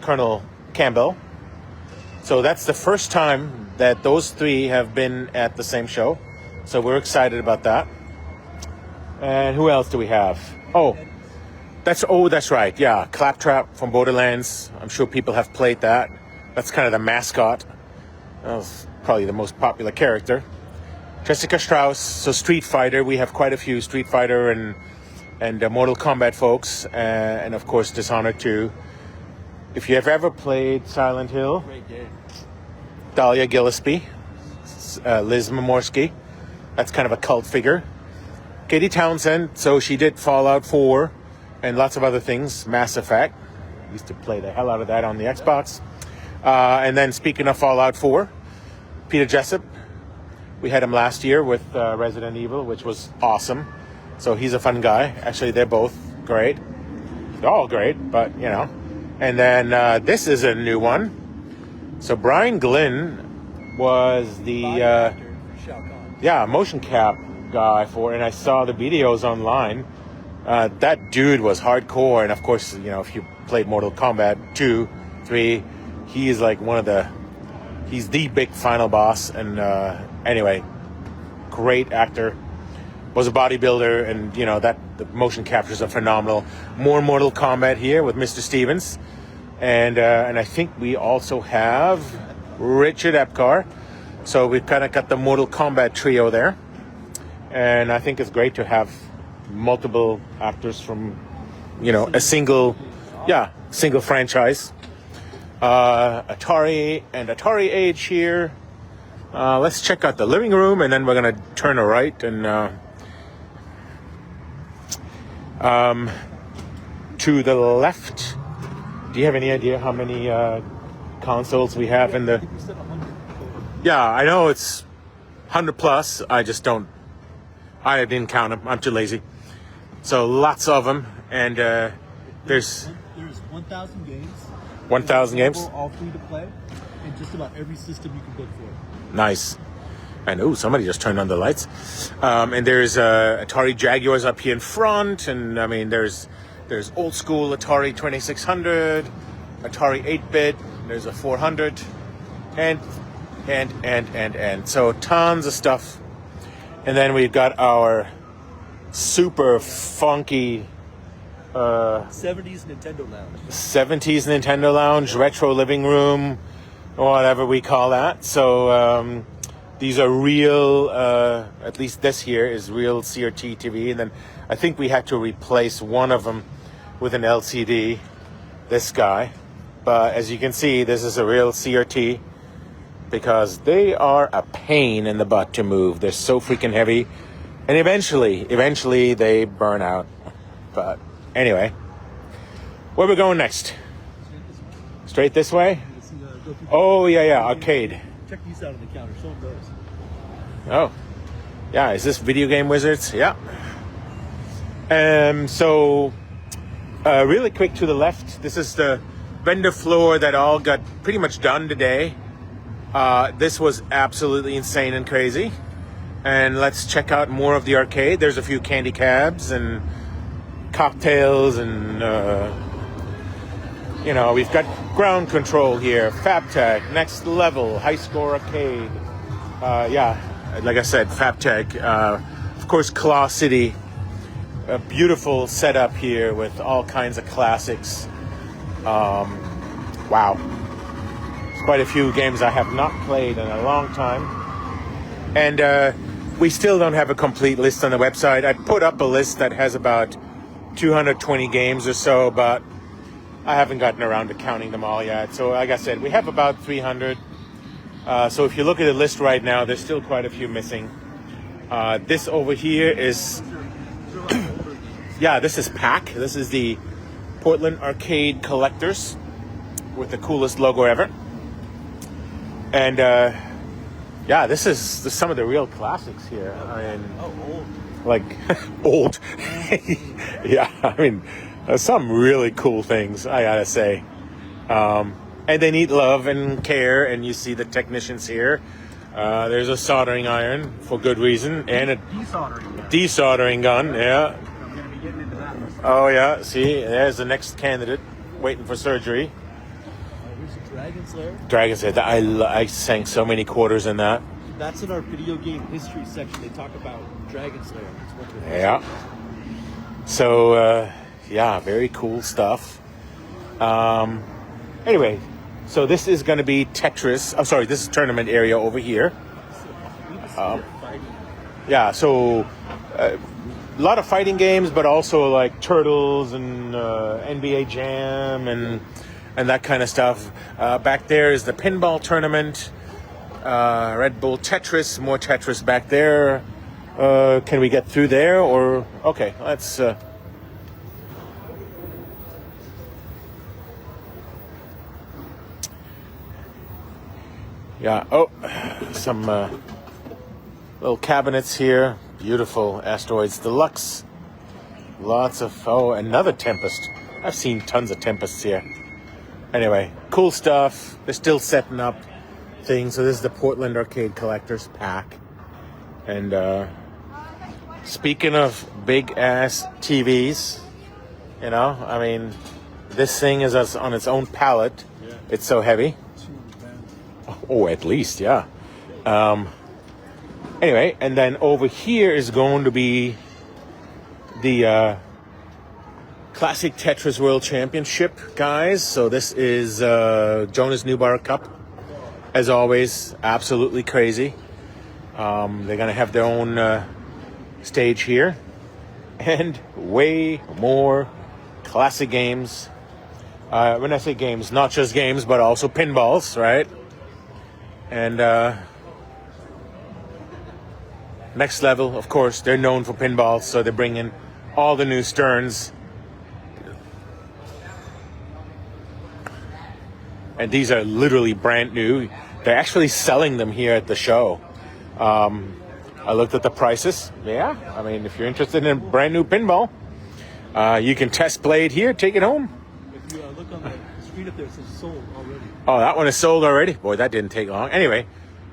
Speaker 1: Colonel Campbell. So that's the first time that those three have been at the same show. So we're excited about that. And who else do we have? Oh, that's right. Yeah, Claptrap from Borderlands. I'm sure people have played that. That's kind of the mascot. That was probably the most popular character. Jessica Strauss. So Street Fighter. We have quite a few Street Fighter and Mortal Kombat folks. And of course, Dishonored 2. If you have ever played Silent Hill,
Speaker 2: Great game.
Speaker 1: Dahlia Gillespie, Liz Momorsky. That's kind of a cult figure. Katie Townsend. So she did Fallout 4 and lots of other things. Mass Effect. Used to play the hell out of that on the Xbox. And then speaking of Fallout 4, Peter Jessup. We had him last year with Resident Evil, which was awesome. So he's a fun guy. Actually, they're both great. They're all great, but, And then this is a new one. So Brian Glynn was the motion cap guy and I saw the videos online. That dude was hardcore, and of course, if you played Mortal Kombat 2, 3, he's like he's the big final boss. And anyway, great actor. Was a bodybuilder, and the motion captures are phenomenal. More Mortal Kombat here with Mr. Stevens. And I think we also have Richard Epcar. So we've kind of got the Mortal Kombat trio there. And I think it's great to have multiple actors from, a single franchise. Atari and Atari Age here. Let's check out the living room, and then we're going to turn a right. And to the left, do you have any idea how many consoles we have in the... Yeah, I know it's 100 plus. I didn't count them. I'm too lazy. So lots of them. And there's
Speaker 2: 1,000 games.
Speaker 1: 1,000 games?
Speaker 2: All free to play. And just about every system you can book for.
Speaker 1: Nice. And oh, somebody just turned on the lights. And there's Atari Jaguars up here in front, and I mean there's old school Atari 2600, Atari 8-bit. There's a 400, and so tons of stuff. And then we've got our super funky
Speaker 2: 70s Nintendo Lounge.
Speaker 1: 70s Nintendo Lounge, retro living room, whatever we call that. So these are real, at least this here is real CRT TV. And then I think we had to replace one of them with an LCD, this guy. But as you can see, this is a real CRT because they are a pain in the butt to move. They're so freaking heavy. And eventually they burn out. But anyway, where we going next? Straight this way? Oh, yeah, arcade.
Speaker 2: Check these out on the counter. Show them those.
Speaker 1: Oh, yeah. Is this Video Game Wizards? Yeah. So, really quick to the left, this is the vendor floor that all got pretty much done today. This was absolutely insane and crazy. And let's check out more of the arcade. There's a few candy cabs and cocktails and, we've got ground control here, FabTech, Next Level, High Score Arcade. Like I said, FabTech. Of course, Claw City. A beautiful setup here with all kinds of classics. Wow. There's quite a few games I have not played in a long time. And we still don't have a complete list on the website. I put up a list that has about 220 games or so, but I haven't gotten around to counting them all yet. So like I said, we have about 300. So if you look at the list right now, there's still quite a few missing. This over here is... this is PAC. This is the Portland Arcade Collectors with the coolest logo ever. And this is some of the real classics here. I mean,
Speaker 2: old.
Speaker 1: Like old. Yeah, I mean, some really cool things, I gotta say. And they need love and care, and you see the technicians here. There's a soldering iron for good reason, and a desoldering gun. Yeah.
Speaker 2: I'm gonna be getting into that.
Speaker 1: Oh yeah. See, there's the next candidate waiting for surgery.
Speaker 2: Here's a Dragon Slayer.
Speaker 1: Dragon Slayer. I sank so many quarters in that.
Speaker 2: That's in our video game history section. They talk about Dragon Slayer. It's one of the
Speaker 1: Yeah. So very cool stuff. Anyway. So this is going to be Tetris. Oh, sorry, this is tournament area over here. So a lot of fighting games, but also like Turtles and NBA Jam and that kind of stuff. Back there is the pinball tournament. Red Bull Tetris, more Tetris back there. Can we get through there? Or okay, let's... some little cabinets here. Beautiful Asteroids Deluxe. Lots of... another Tempest. I've seen tons of Tempests here. Anyway, cool stuff. They're still setting up things. So this is the Portland Arcade Collectors Pack. And speaking of big-ass TVs, I mean, this thing is on its own pallet. Yeah. It's so heavy. Oh, at least, yeah. Anyway, and then over here is going to be the Classic Tetris World Championship, guys. So this is Jonas Newbar Cup. As always, absolutely crazy. They're going to have their own stage here. And way more classic games. When I say games, not just games, but also pinballs, right? And Next Level, of course, they're known for pinballs, so they bring in all the new Sterns. And these are literally brand new. They're actually selling them here at the show. I looked at the prices. Yeah, I mean, if you're interested in a brand new pinball, you can test play it here, take it home.
Speaker 2: If you look on the screen up there, it says sold already.
Speaker 1: Oh, that one is sold already? Boy, that didn't take long. Anyway,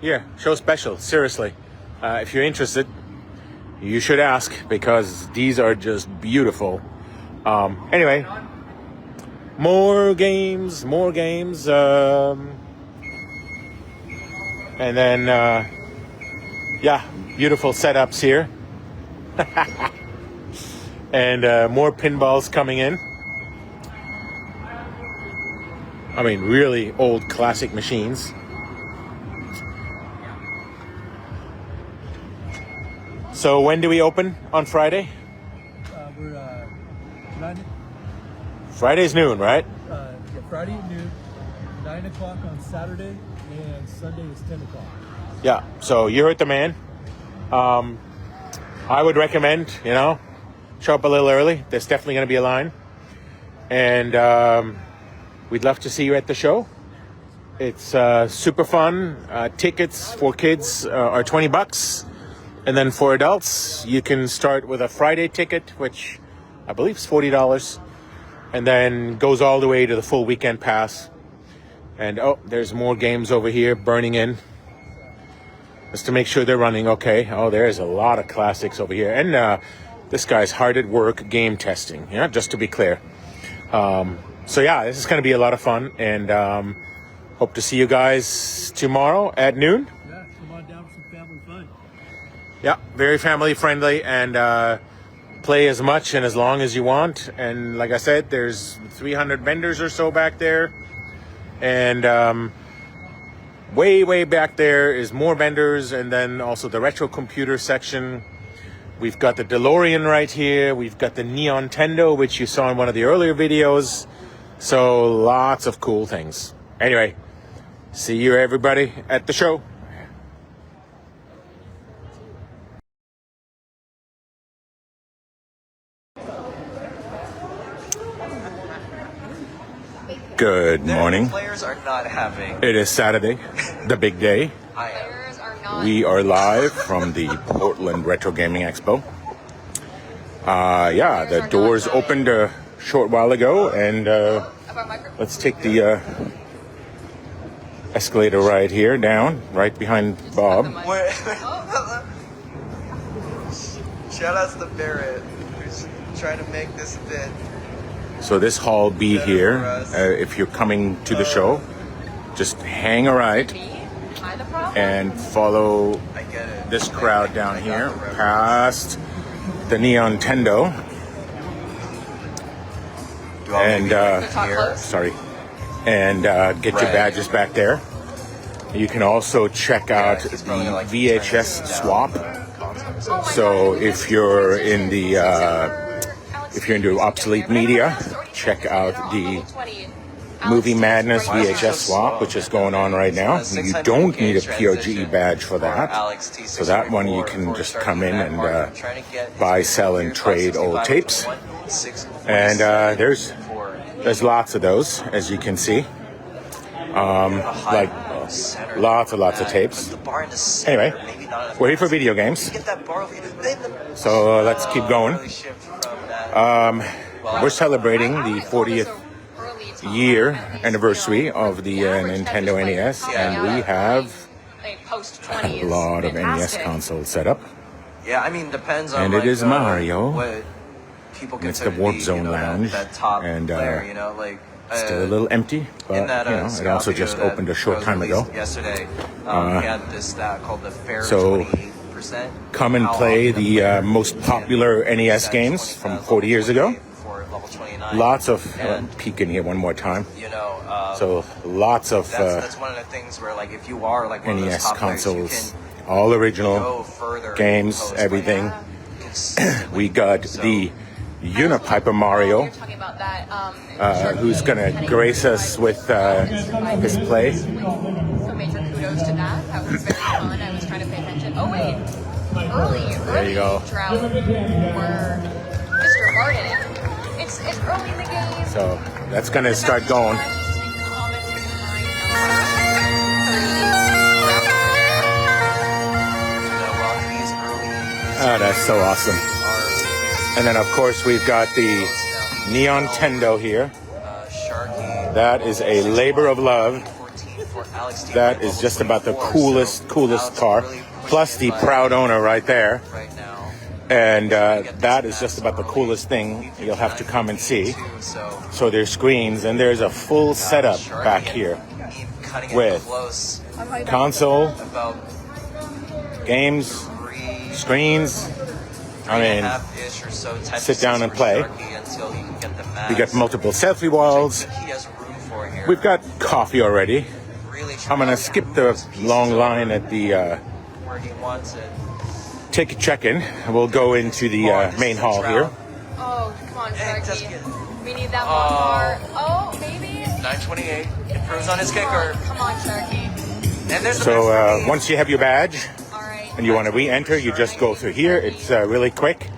Speaker 1: Yeah, show special. Seriously, if you're interested, you should ask because these are just beautiful. Anyway, more games, and then yeah, beautiful setups here, and more pinballs coming in. I mean, really old classic machines. So when do we open on Friday?
Speaker 2: We're 9.
Speaker 1: Friday's noon, right?
Speaker 2: Yeah, Friday at noon, 9 o'clock on Saturday, and Sunday is 10 o'clock.
Speaker 1: Yeah. So you heard the man. I would recommend, show up a little early. There's definitely going to be a line, and we'd love to see you at the show. It's super fun. Tickets for kids are $20. And then for adults, you can start with a Friday ticket, which I believe is $40, and then goes all the way to the full weekend pass. And there's more games over here burning in, just to make sure they're running okay. Oh, there's a lot of classics over here. And this guy's hard at work game testing, just to be clear. So yeah, this is going to be a lot of fun, and hope to see you guys tomorrow at noon.
Speaker 2: Yeah, come on down for some family fun.
Speaker 1: Yeah, very family friendly, and play as much and as long as you want. And like I said, there's 300 vendors or so back there, and way back there is more vendors, and then also the retro computer section. We've got the DeLorean right here. We've got the Neon Tendo, which you saw in one of the earlier videos. So lots of cool things. Anyway, see you everybody at the show. Good morning.
Speaker 3: Players are not having.
Speaker 1: It is Saturday, the big day.
Speaker 4: Players are not.
Speaker 1: We are live from the Portland Retro Gaming Expo. Yeah, the doors opened a short while ago, and let's take the escalator right here down, right behind Bob.
Speaker 3: Shout outs to Barrett, who's trying to make this fit.
Speaker 1: So this hall B here, if you're coming to the show, just hang a right and follow this crowd down here past the Neon Tendo. And sorry, and get your badges back there. You can also check out the VHS swap. So if you're in the if you're into obsolete media, check out the Movie Madness VHS swap, which is going on right now. You don't need a PRGE badge for that. So that one you can just come in and buy, sell, and trade old tapes. And there's lots of those, as you can see. Like lots of tapes. Anyway, we're here for video games. So let's keep going. We're celebrating the 40th year anniversary of the Nintendo NES, and we have a lot of NES consoles set up.
Speaker 3: Yeah, I mean, depends on.
Speaker 1: And it is Mario.
Speaker 3: What people
Speaker 1: It's the
Speaker 3: consider
Speaker 1: Warp
Speaker 3: to be,
Speaker 1: Zone Lounge,
Speaker 3: that top
Speaker 1: and
Speaker 3: player,
Speaker 1: still a little empty, but it also just opened a short time ago.
Speaker 3: Yesterday, he had this stat called the fair
Speaker 1: So
Speaker 3: 28%.
Speaker 1: come and play the most popular NES games from 40 years ago. Lots of peek in here one more time. So lots of
Speaker 3: that's one of the things where, like, if you are like one of those
Speaker 1: NES
Speaker 3: top players, you
Speaker 1: consoles,
Speaker 3: can
Speaker 1: all
Speaker 3: go
Speaker 1: original
Speaker 3: further
Speaker 1: games,
Speaker 3: post,
Speaker 1: everything.
Speaker 3: consistently.
Speaker 1: We got the Unipiper Mario, who's gonna grace us with his play.
Speaker 4: So major kudos to that. That was very fun. I was trying to pay attention. Oh wait,
Speaker 1: There you go.
Speaker 4: drought for Mr. Martin. It's early in the game.
Speaker 1: So that's gonna start going. Oh, that's so awesome. And then, of course, we've got the Neon Tendo here. That is a labor of love.
Speaker 3: for Alex T.
Speaker 1: That is just about the coolest car. Plus the proud owner right there.
Speaker 3: Right now.
Speaker 1: And that is just about the coolest thing you'll have to come and see. So there's screens, and there's a full setup back here with console, games, screens. I mean, sit down and play. We got multiple selfie walls. We've got coffee already. I'm gonna skip the long line at the ticket check-in. We'll go into the main hall here.
Speaker 4: Oh, come on, Sharky. We need that one bar. Oh, maybe?
Speaker 3: 928. Improves on his kicker.
Speaker 4: Come on, Sharky.
Speaker 3: And there's
Speaker 1: So once you have your badge
Speaker 4: All right.
Speaker 1: and you want to re-enter, you just go through here. It's really quick.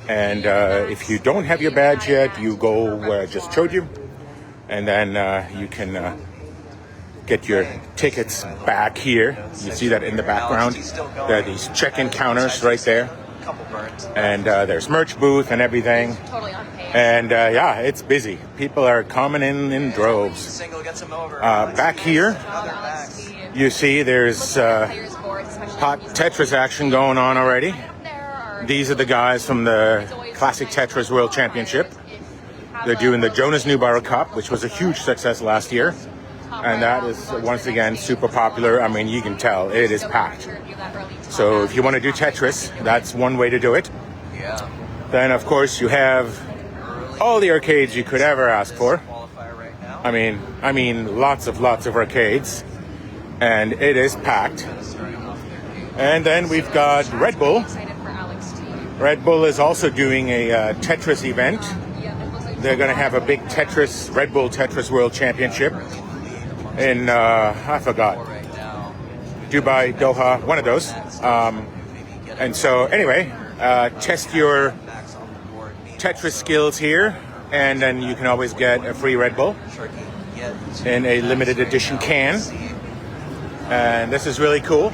Speaker 1: And if you don't have your badge yet, you go where I just showed you. And then you can get your tickets back here. You see that in the background. There are these check-in counters right there. And there's merch booth and everything.
Speaker 4: Totally on page.
Speaker 1: And yeah, it's busy. People are coming in droves. Back here, you see there's hot Tetris action going on already. These are the guys from the Classic Tetris World Championship. They're doing the Jonas Neubauer Cup, which was a huge success last year. And that is, once again, super popular. I mean, you can tell it is packed. So if you want to do Tetris, that's one way to do it. Then, of course, you have all the arcades you could ever ask for. I mean, lots of arcades. And it is packed. And then we've got Red Bull. Red Bull is also doing a Tetris event. They're going to have a big Red Bull Tetris World Championship in, I forgot, Dubai, Doha, one of those. And so anyway, test your Tetris skills here, and then you can always get a free Red Bull in a limited edition can. And this is really cool.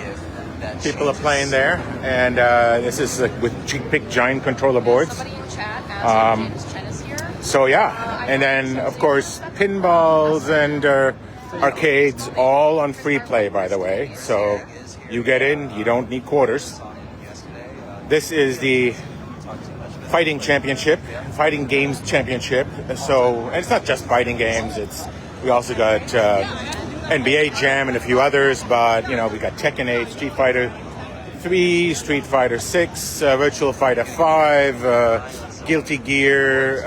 Speaker 1: People are playing there, and this is with big giant controller boards. So yeah, and then of course pinballs and arcades, all on free play, by the way. So you get in, you don't need quarters. This is the fighting games championship. So, and it's not just fighting games. We also got NBA Jam and a few others, but you know, we got Tekken 8, Street Fighter 3, Street Fighter 6, Virtual Fighter 5, Guilty Gear,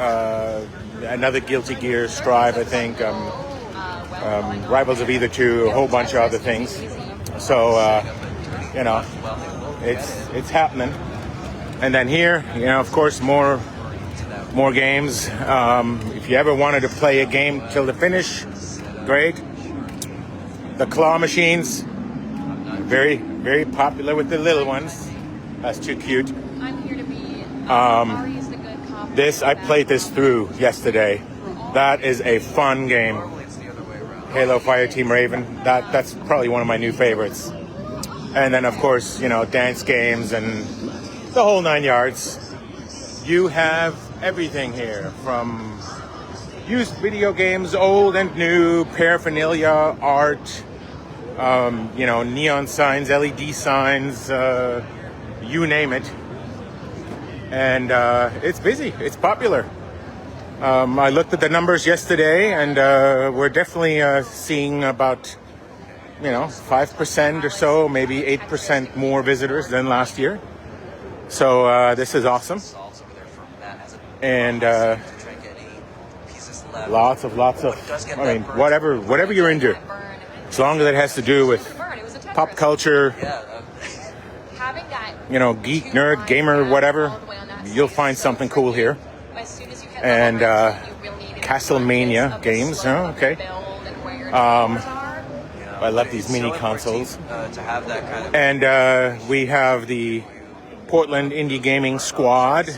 Speaker 1: another Guilty Gear, Strive, I think, Rivals of Either Two, a whole bunch of other things. So, you know, it's happening. And then here, you know, of course, more games. If you ever wanted to play a game till the finish, great. The claw machines, very, very popular with the little ones. That's too cute.
Speaker 4: I'm here to be. Ari's the good cop.
Speaker 1: This, I played this through yesterday. That is a fun game. Halo Fireteam Raven. That's probably one of my new favorites. And then, of course, you know, dance games and the whole 9 yards. You have everything here, from used video games, old and new, paraphernalia, art, you know, neon signs, LED signs, you name it. And it's busy. It's popular. I looked at the numbers yesterday, and we're definitely seeing about, you know, 5% or so, maybe 8% more visitors than last year. So this is awesome. And lots of, I mean, whatever you're into, as long as it has to do with pop culture, you know, geek, nerd, gamer, whatever, you'll find something cool here. And Castlevania games, oh, okay. I love these mini consoles. And we have the Portland Indie Gaming Squad.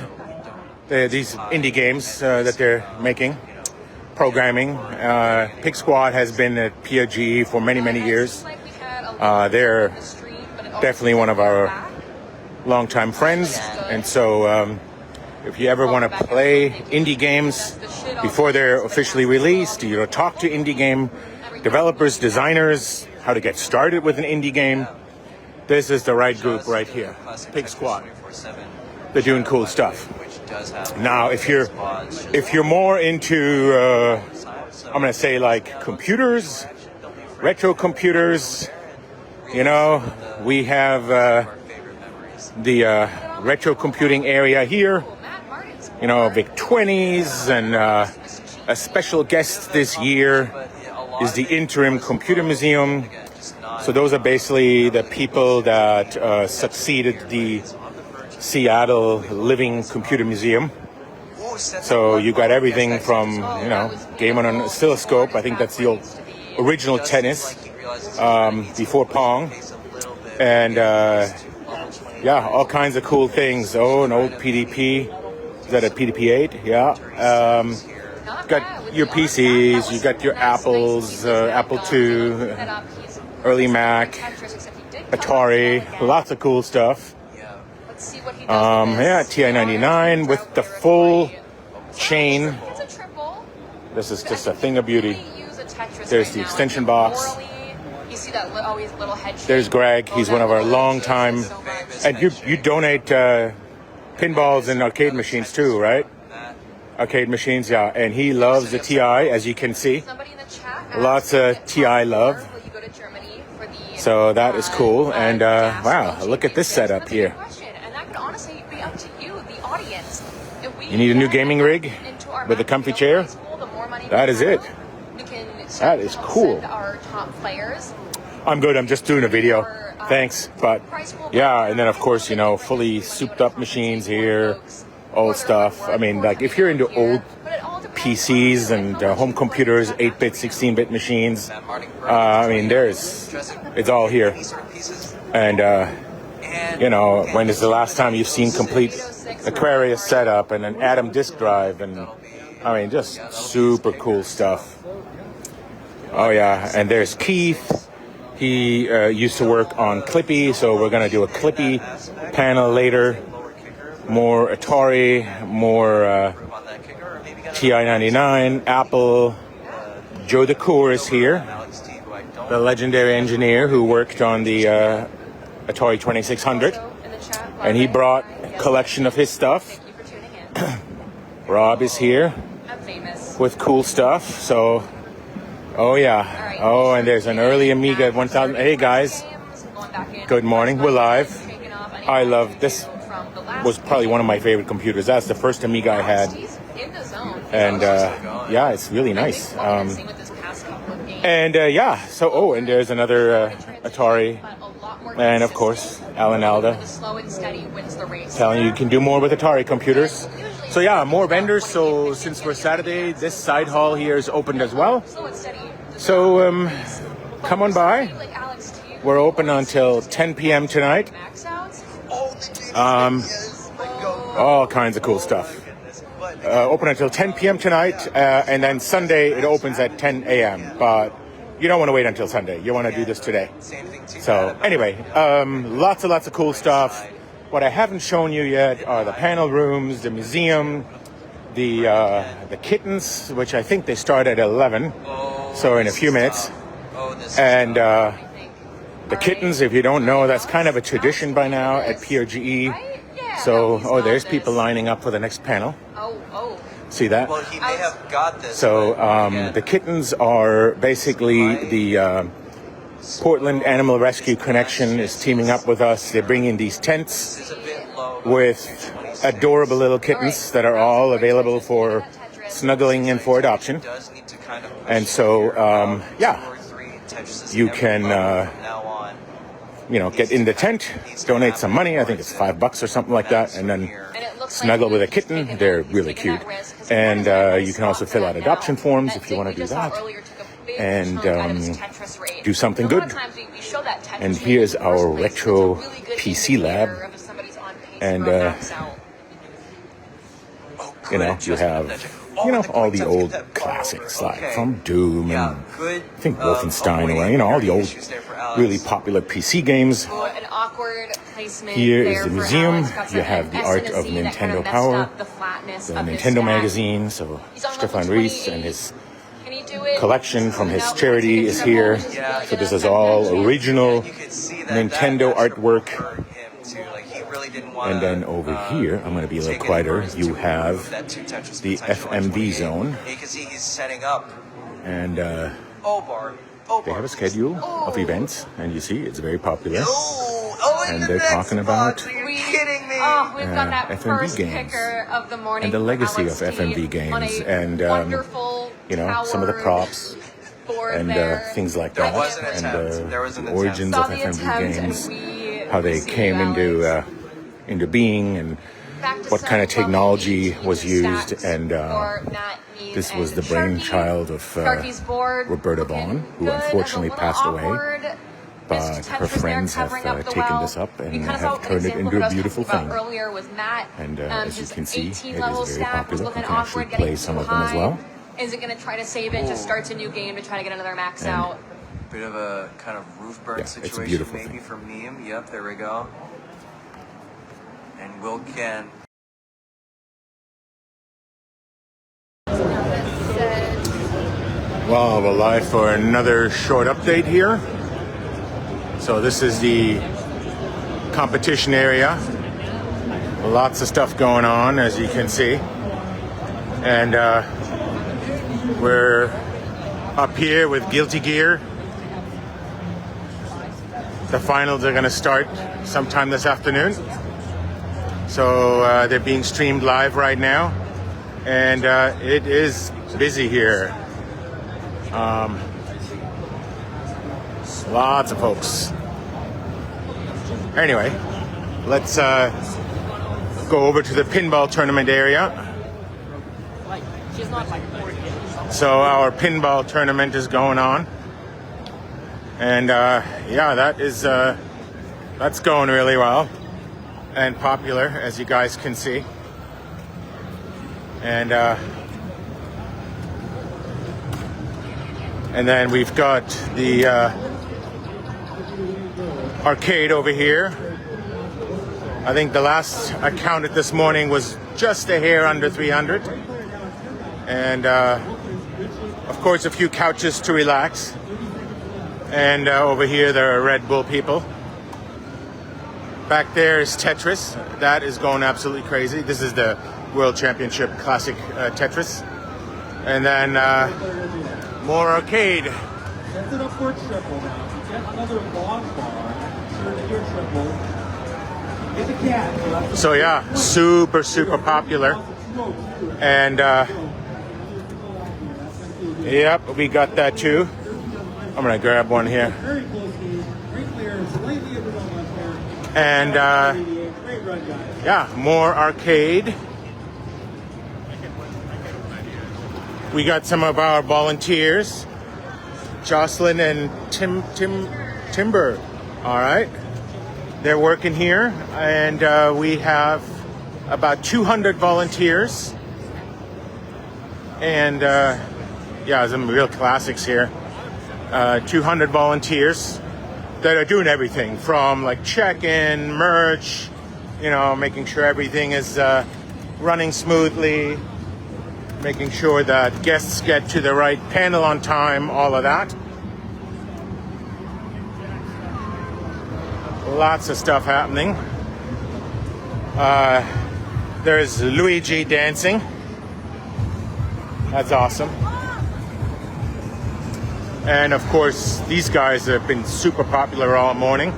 Speaker 1: These indie games that they're making, programming. Pig Squad has been at PRGE for many, many years. They're definitely one of our longtime friends. And so if you ever want to play indie games before they're officially released, you know, talk to indie game developers, designers, how to get started with an indie game. This is the right group right here. Pig Squad. They're doing cool stuff. Now, if you're more into, I'm gonna say like computers, retro computers, you know, we have the retro computing area here. You know, VIC-20s, and a special guest this year is the Interim Computer Museum. So those are basically the people that succeeded the Seattle Living Computer Museum. So you got everything from, you know, game on an oscilloscope. I think that's the old original tennis before Pong. And yeah, all kinds of cool things. Oh, an old PDP. Is that a PDP-8? Yeah. Got your PCs, you got your Apples, Apple II, early Mac, Atari, lots of cool stuff. Yeah, TI-99 with the full chain. This is just a thing of beauty. There's the extension box. There's Greg. He's one of our long-time... And you donate pinballs and arcade machines too, right? Arcade machines, yeah. And he loves the TI, as you can see. Lots of TI love. So that is cool. And wow, look at this setup here. You need a new gaming rig with a comfy chair? That is it. That is cool. I'm good. I'm just doing a video. Thanks. But yeah, and then of course, you know, fully souped up machines here, old stuff. I mean, like if you're into old PCs and home computers, 8-bit, 16-bit machines, I mean, it's all here. And you know, when is the last time you've seen complete Aquarius setup and an Atom disk drive, and I mean, just super cool stuff. Oh yeah, and there's Keith. He used to work on Clippy, so we're gonna do a Clippy panel later. More Atari, more TI-99, Apple. Joe DeCour is here, the legendary engineer who worked on the Atari 2600, and he brought a collection of his stuff. Rob is here with cool stuff. So, oh yeah. Oh, and there's an early Amiga 1000. Hey guys, good morning. We're live. I love this. Was probably one of my favorite computers. That's the first Amiga I had, and yeah, it's really nice. And yeah, so oh, and there's another Atari, and of course Alan Alda telling you can do more with Atari computers. So yeah, more vendors. So since we're Saturday, this side hall here is opened as well. So come on by. We're open until 10 p.m. tonight. All kinds of cool stuff. Open until 10 p.m. tonight, and then Sunday it opens at 10 a.m. But you don't want to wait until Sunday. You want to do this today. So anyway, lots of cool stuff. What I haven't shown you yet are the panel rooms, the museum, the kittens, which I think they start at 11. So in a few minutes. And the kittens, if you don't know, that's kind of a tradition by now at PRGE. So, oh, there's people lining up for the next panel. See that?
Speaker 3: Well, he may have got this.
Speaker 1: So, the kittens are basically the Portland Animal Rescue Connection is teaming up with us. They're bringing these tents with adorable little kittens that are all available for snuggling and for adoption. And so, yeah, you can, you know, get in the tent, donate some money. I think it's $5 or something like that, and then snuggle with a kitten. They're really cute. And you can also fill out adoption forms if you want to do that, and do something good. And here's our retro PC lab. And you know, you have, you know, all the old classics like from Doom and I think Wolfenstein, or you know, all the old really popular PC games. Here is the museum. You have the art of Nintendo Power, the Nintendo magazine. So Stefan Ries and his
Speaker 4: do it.
Speaker 1: collection from his
Speaker 4: No,
Speaker 1: charity
Speaker 4: it's
Speaker 1: is
Speaker 4: triple,
Speaker 1: here.
Speaker 4: which is
Speaker 3: Yeah.
Speaker 4: really
Speaker 1: So
Speaker 4: good
Speaker 1: this
Speaker 4: on
Speaker 1: is all
Speaker 4: PRGE.
Speaker 1: original
Speaker 3: You could see that
Speaker 1: Nintendo
Speaker 3: that
Speaker 1: artwork.
Speaker 3: hurt him too. Like he really didn't want
Speaker 1: And then over here, I'm going to be a little
Speaker 3: take any
Speaker 1: quieter.
Speaker 3: burdens
Speaker 1: You
Speaker 3: to
Speaker 1: have
Speaker 3: remove that two Tetris
Speaker 1: the
Speaker 3: potential in
Speaker 1: FMV
Speaker 3: 28.
Speaker 1: zone.
Speaker 3: And you can see he's setting up
Speaker 1: And
Speaker 3: O-bar.
Speaker 1: they have a schedule of events. And you see, it's very popular.
Speaker 3: Oh,
Speaker 1: And
Speaker 3: the
Speaker 1: they're
Speaker 3: next
Speaker 1: talking about
Speaker 3: box. Are you kidding me?
Speaker 4: Oh, we've got that
Speaker 1: FMV
Speaker 4: first
Speaker 1: games.
Speaker 4: picker of the morning.
Speaker 1: And the legacy
Speaker 4: Alex
Speaker 1: of
Speaker 4: T
Speaker 1: FMV
Speaker 4: on
Speaker 1: games.
Speaker 4: a
Speaker 1: And,
Speaker 4: wonderful
Speaker 1: you know, some of the
Speaker 4: towered
Speaker 1: props
Speaker 4: board
Speaker 1: and
Speaker 4: there.
Speaker 1: things like
Speaker 3: There
Speaker 1: that.
Speaker 3: was an
Speaker 1: And
Speaker 3: attempt. There was an
Speaker 1: the
Speaker 3: attempt.
Speaker 1: origins
Speaker 4: Saw
Speaker 1: of
Speaker 4: the
Speaker 1: FMV
Speaker 4: attempt,
Speaker 1: games.
Speaker 4: and
Speaker 1: How they
Speaker 4: we see
Speaker 1: came
Speaker 4: you, Alex.
Speaker 1: into being and
Speaker 4: Back to
Speaker 1: what kind of
Speaker 4: some
Speaker 1: technology
Speaker 4: level
Speaker 1: was
Speaker 4: each
Speaker 1: used.
Speaker 4: stacks
Speaker 1: And
Speaker 4: for Matt, me,
Speaker 1: this was
Speaker 4: and
Speaker 1: the brainchild of
Speaker 4: Sharky's board
Speaker 1: Roberta
Speaker 4: looking
Speaker 1: Vaughn, who
Speaker 4: good,
Speaker 1: unfortunately
Speaker 4: a little
Speaker 1: passed away.
Speaker 4: awkward.
Speaker 1: But
Speaker 4: Missed
Speaker 1: her
Speaker 4: Tetris there
Speaker 1: friends have
Speaker 4: covering up the
Speaker 1: taken
Speaker 4: well.
Speaker 1: this up and
Speaker 4: We kind of
Speaker 1: have
Speaker 4: saw an
Speaker 1: turned it
Speaker 4: example
Speaker 1: into
Speaker 4: that I
Speaker 1: a
Speaker 4: was
Speaker 1: beautiful
Speaker 4: talking about
Speaker 1: thing.
Speaker 4: earlier with Matt.
Speaker 1: And as you
Speaker 4: his
Speaker 1: can see,
Speaker 4: 18
Speaker 1: it
Speaker 4: level
Speaker 1: is very
Speaker 4: stack was
Speaker 1: popular.
Speaker 4: looking
Speaker 1: You can actually
Speaker 4: awkward, getting
Speaker 1: play
Speaker 4: too
Speaker 1: some of them as
Speaker 4: high.
Speaker 1: well.
Speaker 4: Is it going to try to save it? Just starts a new game to try to get another max
Speaker 1: And
Speaker 4: out.
Speaker 3: Bit of a kind of roof burn
Speaker 1: Yeah, it's a
Speaker 3: situation,
Speaker 1: beautiful
Speaker 3: maybe
Speaker 1: thing.
Speaker 3: for meme. Yep, there we go. And Will can.
Speaker 1: Well, we're live for another short update here. So this is the competition area. Lots of stuff going on, as you can see. And we're up here with Guilty Gear. The finals are going to start sometime this afternoon. So they're being streamed live right now. And it is busy here. Lots of folks. Anyway, let's go over to the pinball tournament area. So our pinball tournament is going on. And yeah, that's going really well and popular, as you guys can see. And then we've got the arcade over here. I think the last I counted this morning was just a hair under 300. And of course, a few couches to relax. And over here, there are Red Bull people. Back there is Tetris. That is going absolutely crazy. This is the World Championship Classic Tetris. And then more arcade.
Speaker 2: Set it up for a triple now. If you get another long bar, turn it your triple. Get the cat.
Speaker 1: So yeah, super popular. And yep, we got that too. I'm gonna grab one here.
Speaker 2: Very close game. Great clear. Slightly over the left there.
Speaker 1: And
Speaker 2: Great run, guys.
Speaker 1: yeah, more arcade. We got some of our volunteers, Jocelyn and Timber. All right, they're working here, and we have about 200 volunteers, and yeah, some real classics here. 200 volunteers that are doing everything from like check-in, merch, you know, making sure everything is running smoothly, making sure that guests get to the right panel on time, all of that. Lots of stuff happening. There's Luigi dancing. That's awesome. And of course, these guys have been super popular all morning.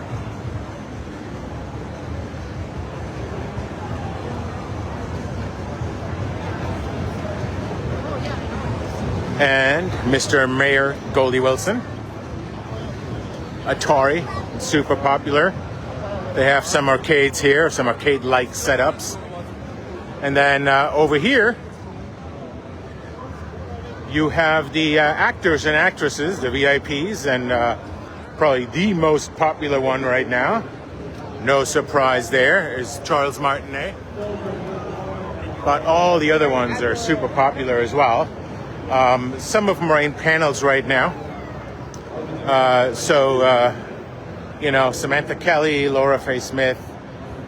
Speaker 1: And Mr. Mayor Goldie Wilson. Atari, super popular. They have some arcades here, some arcade-like setups. And then over here, you have the actors and actresses, the VIPs, and probably the most popular one right now. No surprise there, is Charles Martinet. But all the other ones are super popular as well. Some of them are in panels right now. You know, Samantha Kelly, Laura Faye Smith,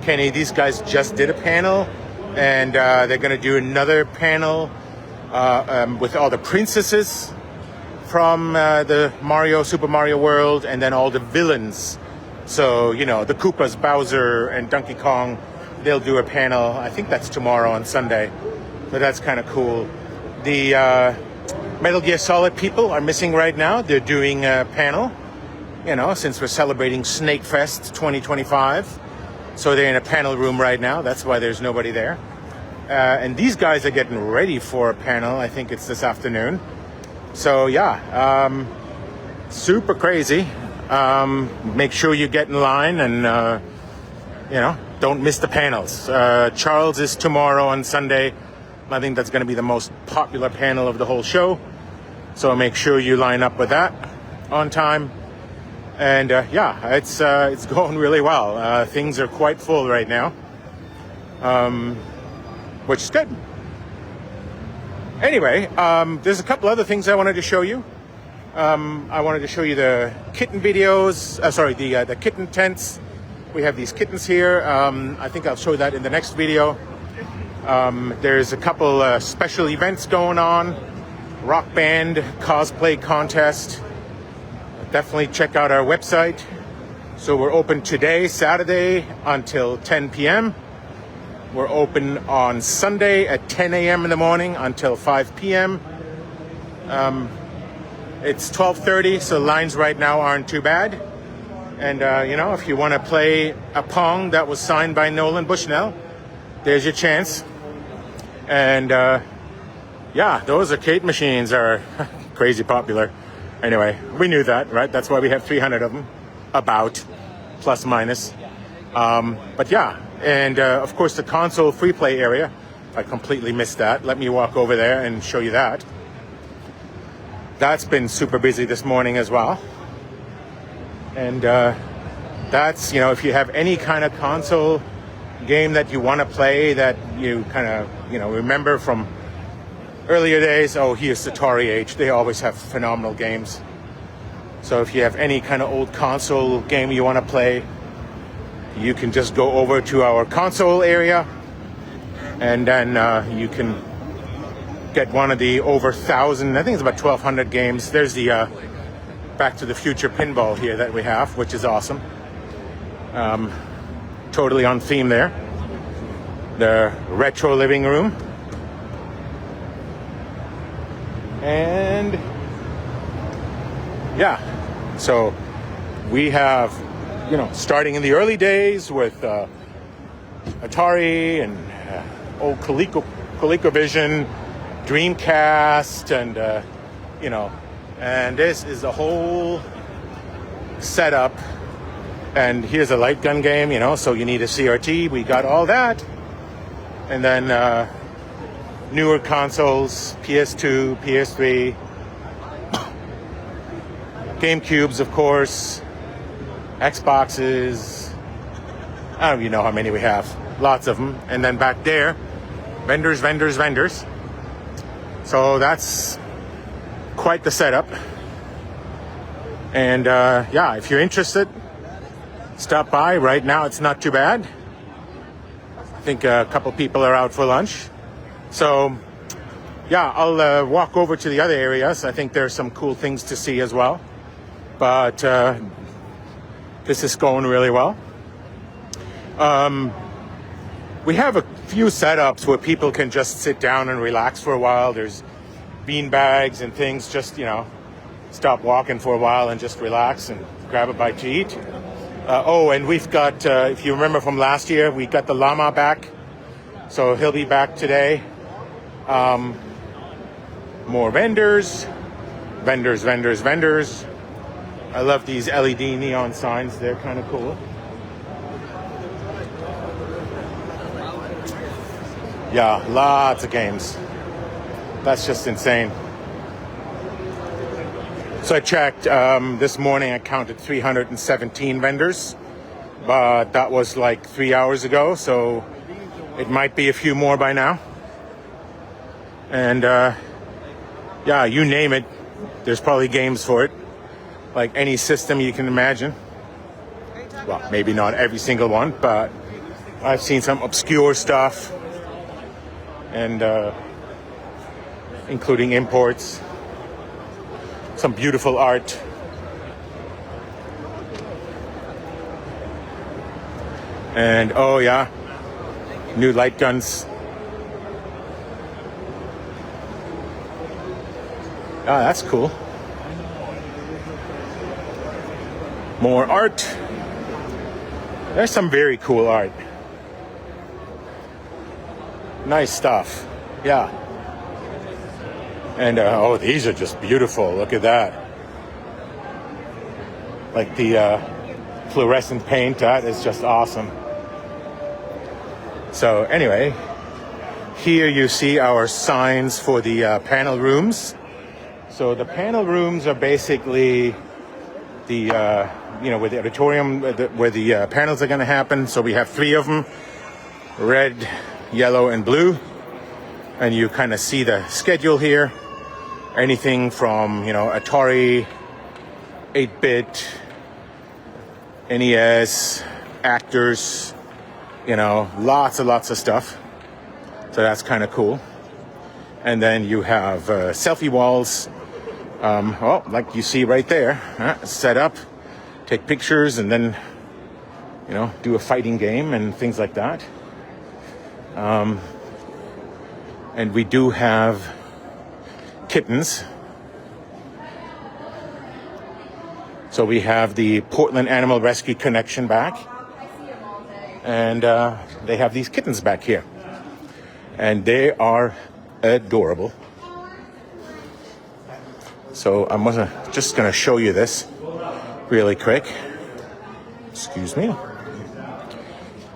Speaker 1: Kenny, these guys just did a panel, and they're going to do another panel with all the princesses from the Super Mario World, and then all the villains. So, you know, the Koopas, Bowser, and Donkey Kong, they'll do a panel. I think that's tomorrow on Sunday. So that's kind of cool. The Metal Gear Solid people are missing right now. They're doing a panel, you know, since we're celebrating Snake Fest 2025. So they're in a panel room right now. That's why there's nobody there. And these guys are getting ready for a panel. I think it's this afternoon. So yeah, super crazy. Make sure you get in line and, you know, don't miss the panels. Charles is tomorrow on Sunday. I think that's going to be the most popular panel of the whole show. So make sure you line up with that on time. And yeah, it's going really well. Things are quite full right now, which is good. Anyway, there's a couple other things I wanted to show you. I wanted to show you the kitten videos. The kitten tents. We have these kittens here. I think I'll show that in the next video. There's a couple special events going on. Rock band cosplay contest. Definitely check out our website. So we're open today, Saturday, until 10 p.m. We're open on Sunday at 10 a.m. in the morning until 5 p.m. It's 12:30, so lines right now aren't too bad. And, you know, if you want to play a Pong that was signed by Nolan Bushnell, there's your chance. And, yeah, those arcade machines are crazy popular. Anyway, we knew that, right? That's why we have 300 of them, about, plus minus. But yeah, and of course the console free play area, I completely missed that. Let me walk over there and show you that. That's been super busy this morning as well. And that's, you know, if you have any kind of console game that you want to play that you kind of, you know, remember from earlier days, oh, here's Atari Age. They always have phenomenal games. So if you have any kind of old console game you want to play, you can just go over to our console area, and then you can get one of the over 1,000, I think it's about 1,200 games. There's the Back to the Future pinball here that we have, which is awesome. Totally on theme there. The retro living room. And yeah, so we have, you know, starting in the early days with Atari and old ColecoVision, Dreamcast, and you know, and this is the whole setup. And here's a light gun game, you know, so you need a CRT. We got all that. And then newer consoles, PS2, PS3, GameCubes, of course, Xboxes. I don't even know how many we have. Lots of them. And then back there, vendors. So that's quite the setup. And yeah, if you're interested, stop by. Right now it's not too bad. I think a couple people are out for lunch. So yeah, I'll walk over to the other areas. I think there's some cool things to see as well. But this is going really well. We have a few setups where people can just sit down and relax for a while. There's bean bags and things, just, you know, stop walking for a while and just relax and grab a bite to eat. Oh, and we've got, if you remember from last year, we got the llama back. So he'll be back today. More vendors. I love these LED neon signs. They're kind of cool. Yeah, lots of games. That's just insane. So I checked this morning. I counted 317 vendors, but that was like 3 hours ago. So it might be a few more by now. And yeah, you name it, there's probably games for it. Like any system you can imagine. Well, maybe not every single one, but I've seen some obscure stuff, and including imports. Some beautiful art. And oh yeah, new light guns. Ah, that's cool. More art. There's some very cool art. Nice stuff. Yeah. And oh, these are just beautiful. Look at that. Like the fluorescent paint, that is just awesome. So anyway, here you see our signs for the panel rooms. So the panel rooms are basically the where the auditorium, where the panels are going to happen. So we have 3 of them: red, yellow, and blue. And you kind of see the schedule here. Anything from Atari, 8-bit, NES, actors, lots and lots of stuff. So that's kind of cool. And then you have selfie walls. Like you see right there, set up, take pictures, and then, do a fighting game and things like that. And we do have kittens. So we have the Portland Animal Rescue Connection back. And they have these kittens back here. And they are adorable. So I'm just going to show you this really quick. Excuse me.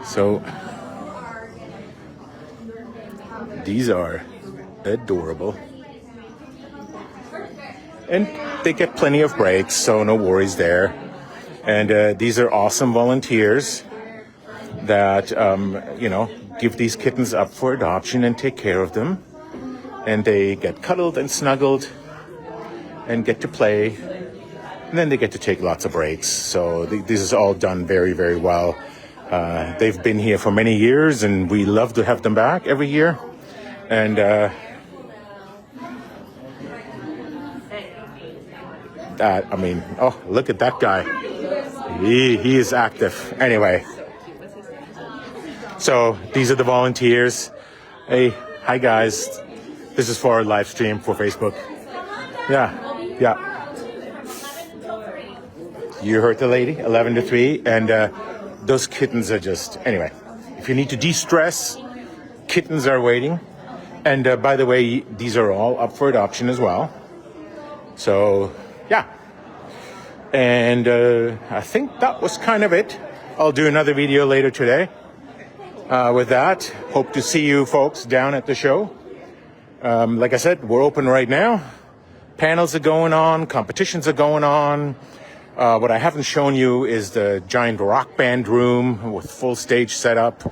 Speaker 1: So these are adorable. And they get plenty of breaks, so no worries there. And these are awesome volunteers that, give these kittens up for adoption and take care of them. And they get cuddled and snuggled and get to play. And then they get to take lots of breaks. So this is all done very, very well. They've been here for many years, and we love to have them back every year. And look at that guy. He is active. Anyway, so these are the volunteers. Hey, hi guys. This is for our live stream for Facebook. Yeah. You heard the lady, 11 to 3, and those kittens are just, anyway, if you need to de-stress, kittens are waiting. And by the way, these are all up for adoption as well. So, yeah. And I think that was kind of it. I'll do another video later today. With that, hope to see you folks down at the show. Like I said, we're open right now. Panels are going on, competitions are going on. What I haven't shown you is the giant rock band room with full stage setup.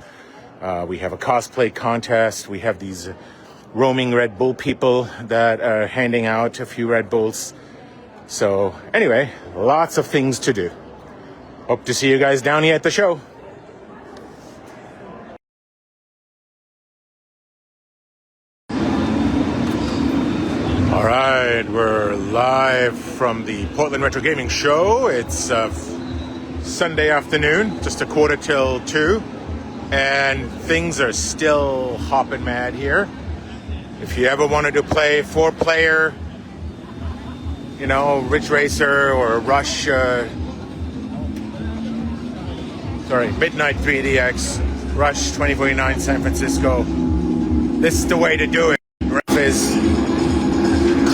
Speaker 1: We have a cosplay contest. We have these roaming Red Bull people that are handing out a few Red Bulls. So anyway, lots of things to do. Hope to see you guys down here at the show. All right, we're live from the Portland Retro Gaming Show. It's Sunday afternoon, just a 1:45, and things are still hopping mad here. If you ever wanted to play 4-player, Ridge Racer or Rush, Midnight 3DX, Rush 2049 San Francisco, this is the way to do it. Is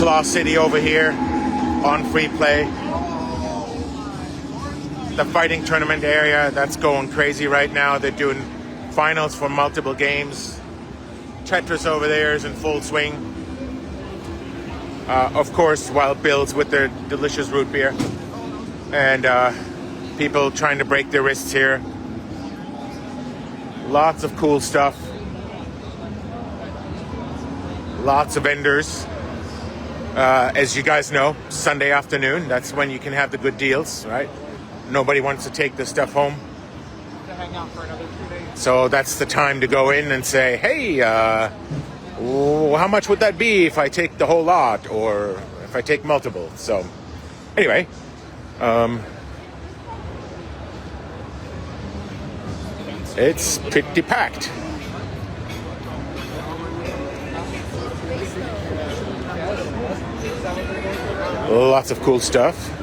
Speaker 1: Claw City over here on free play. The fighting tournament area, that's going crazy right now. They're doing finals for multiple games. Tetris over there is in full swing. Of course, Wild Bills with their delicious root beer. And people trying to break their wrists here. Lots of cool stuff. Lots of vendors. As you guys know, Sunday afternoon, that's when you can have the good deals, right? Nobody wants to take this stuff home.
Speaker 2: To hang out for another 2 days.
Speaker 1: So that's the time to go in and say, hey, how much would that be if I take the whole lot? Or if I take multiple. So anyway, it's pretty packed. Lots of cool stuff.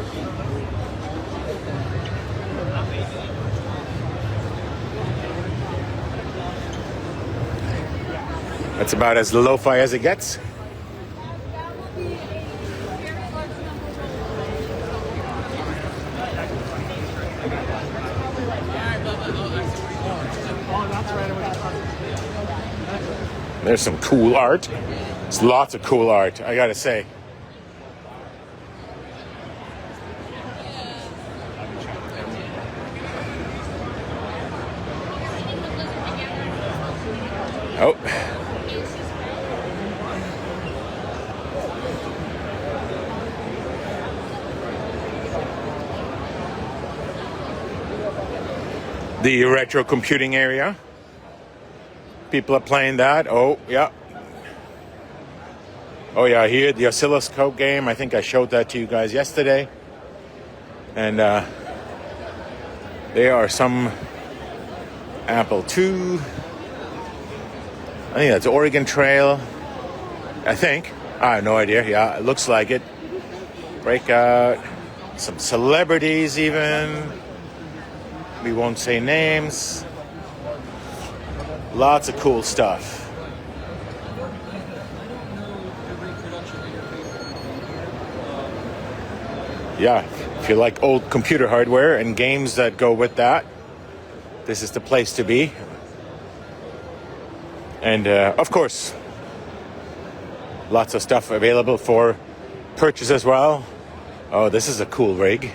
Speaker 1: That's about as lo-fi as it gets. There's some cool art. There's lots of cool art, I gotta say. Oh. The retro computing area. People are playing that. Oh, yeah. Oh, yeah, here, the oscilloscope game. I think I showed that to you guys yesterday. And there are some Apple II. I think that's Oregon Trail. I think. I have no idea. Yeah, it looks like it. Breakout. Some celebrities even. We won't say names. Lots of cool stuff. Yeah, if you like old computer hardware and games that go with that, this is the place to be. And of course, lots of stuff available for purchase as well. Oh, this is a cool rig.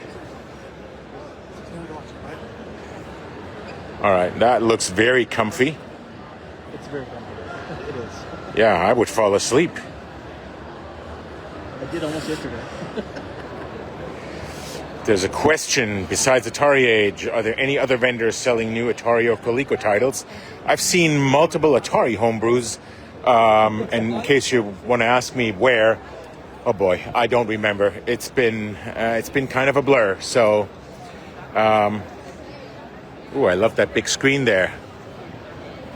Speaker 1: All right, that looks very comfy.
Speaker 2: It's very comfortable. It is.
Speaker 1: Yeah, I would fall asleep.
Speaker 2: I did almost yesterday.
Speaker 1: There's a question, besides Atari Age, are there any other vendors selling new Atari or Coleco titles? I've seen multiple Atari homebrews, and in case you want to ask me where, oh boy, I don't remember. It's been kind of a blur, so... Ooh, I love that big screen there.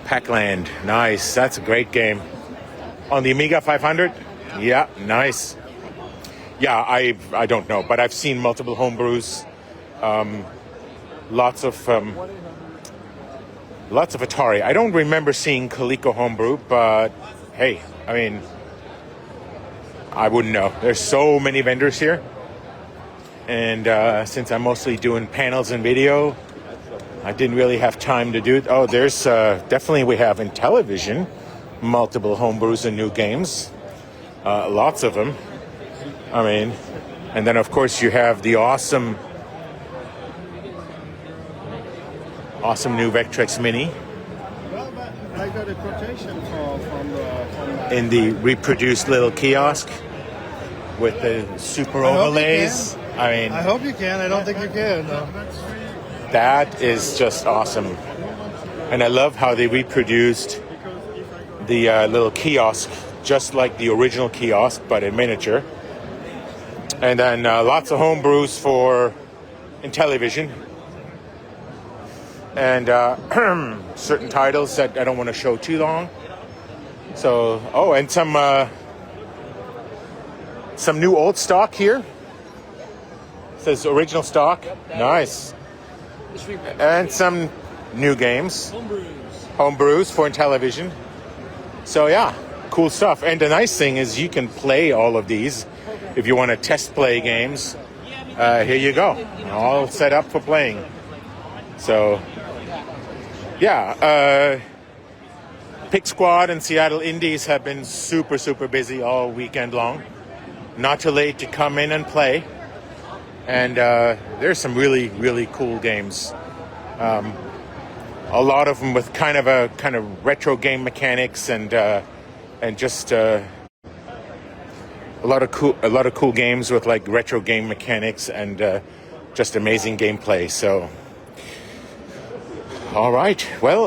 Speaker 1: Pac-Land, nice. That's a great game. On the Amiga 500? Yeah, nice. Yeah, I don't know, but I've seen multiple homebrews. Lots of Atari. I don't remember seeing Coleco homebrew, but hey, I mean, I wouldn't know. There's so many vendors here, and since I'm mostly doing panels and video, I didn't really have time to do it. Oh, there's definitely, we have in television multiple homebrews and new games. Lots of them. I mean, and then of course you have the awesome new Vectrex Mini.
Speaker 5: Well, but I got a quotation from
Speaker 1: In the reproduced little kiosk with the super overlays. I mean,
Speaker 5: I hope you can. I don't think you can, though.
Speaker 1: that is just awesome. And I love how they reproduced the little kiosk, just like the original kiosk, but in miniature. And then lots of homebrews for Intellivision. And certain titles that I don't want to show too long. So, oh, and some new old stock here. It says original stock. Nice. And some new games. Homebrews for Intellivision. So yeah, cool stuff. And the nice thing is you can play all of these. If you want to test play games, here you go. All set up for playing. So, yeah. Pick Squad and Seattle Indies have been super, super busy all weekend long. Not too late to come in and play. And there's some really, really cool games. A lot of them with kind of retro game mechanics and just a lot of cool games with like retro game mechanics and just amazing gameplay. So, all right. Well,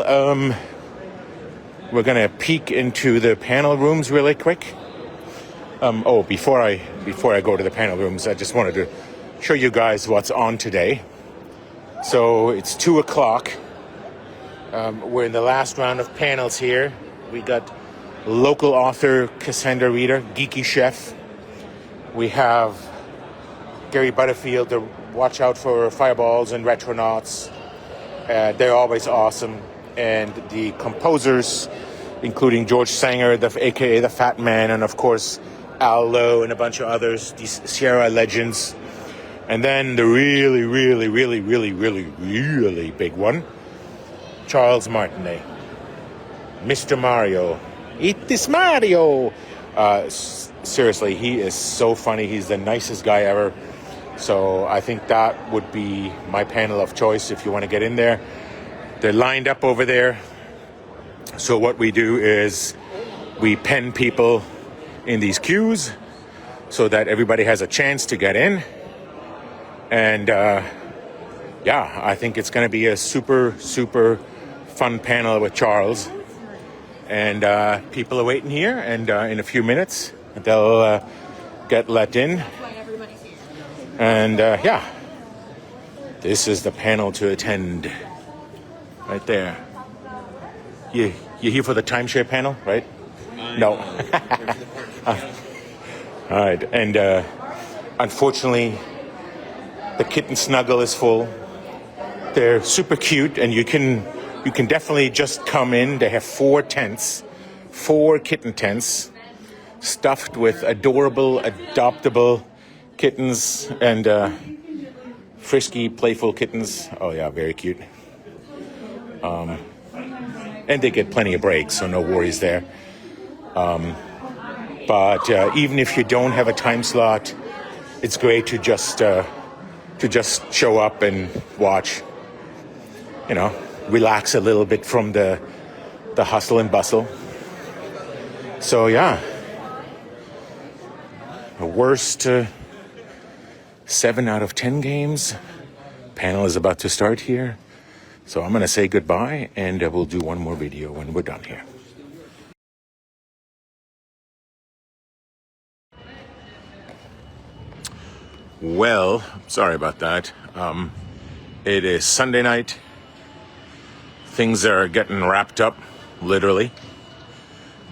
Speaker 1: we're gonna peek into the panel rooms really quick. Oh, before I go to the panel rooms, I just wanted to show you guys what's on today. So it's 2:00. We're in the last round of panels here. We got local author Cassandra Reeder, Geeky Chef. We have Gary Butterfield, the Watch Out for Fireballs and Retronauts. They're always awesome. And the composers, including George Sanger, aka the Fat Man, and of course Al Lowe and a bunch of others, these Sierra legends. And then the really big one, Charles Martinet, Mr. Mario. Eat this Mario! Seriously, he is so funny. He's the nicest guy ever. So I think that would be my panel of choice if you want to get in there. They're lined up over there. So what we do is we pen people in these queues so that everybody has a chance to get in. And yeah, I think it's going to be a super fun panel with Charles. And people are waiting here, and in a few minutes they'll get let in. And yeah, this is the panel to attend right there. You're here for the timeshare panel, right? No. All right, and unfortunately, the kitten snuggle is full. They're super cute, and you can definitely just come in. They have 4 tents, 4 kitten tents, stuffed with adorable, adoptable kittens and frisky, playful kittens. Oh yeah, very cute. And they get plenty of breaks, so no worries there. But even if you don't have a time slot, it's great to just show up and watch. You know, relax a little bit from the hustle and bustle. So yeah, the worst 7 out of 10 games. Panel is about to start here. So I'm going to say goodbye, and we'll do one more video when we're done here. Well, sorry about that. It is Sunday night. Things are getting wrapped up, literally.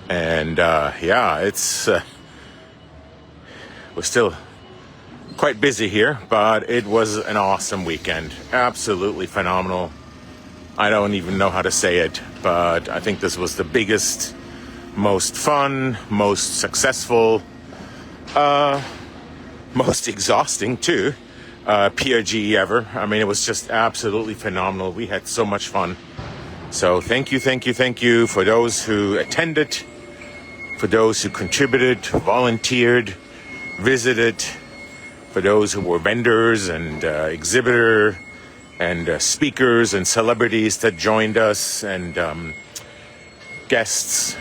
Speaker 1: And yeah, we're still quite busy here, but it was an awesome weekend. Absolutely phenomenal. I don't even know how to say it, but I think this was the biggest, most fun, most successful, most exhausting too, PRGE ever. I mean, it was just absolutely phenomenal. We had so much fun. So thank you for those who attended, for those who contributed, volunteered, visited, for those who were vendors and exhibitor and speakers and celebrities that joined us, and guests.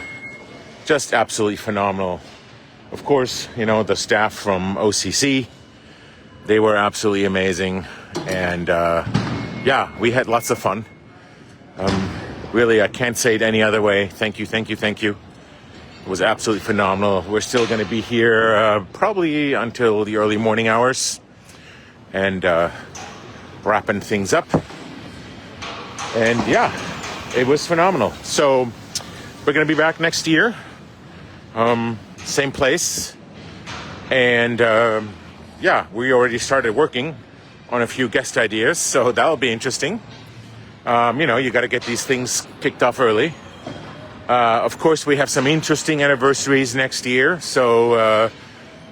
Speaker 1: Just absolutely phenomenal. Of course, you know, the staff from OCC, they were absolutely amazing. And yeah, we had lots of fun. Really, I can't say it any other way. Thank you. It was absolutely phenomenal. We're still going to be here probably until the early morning hours, and wrapping things up. And yeah, it was phenomenal. So we're going to be back next year. Same place. And yeah, we already started working on a few guest ideas, so that'll be interesting. You know, you got to get these things kicked off early. Of course, we have some interesting anniversaries next year. So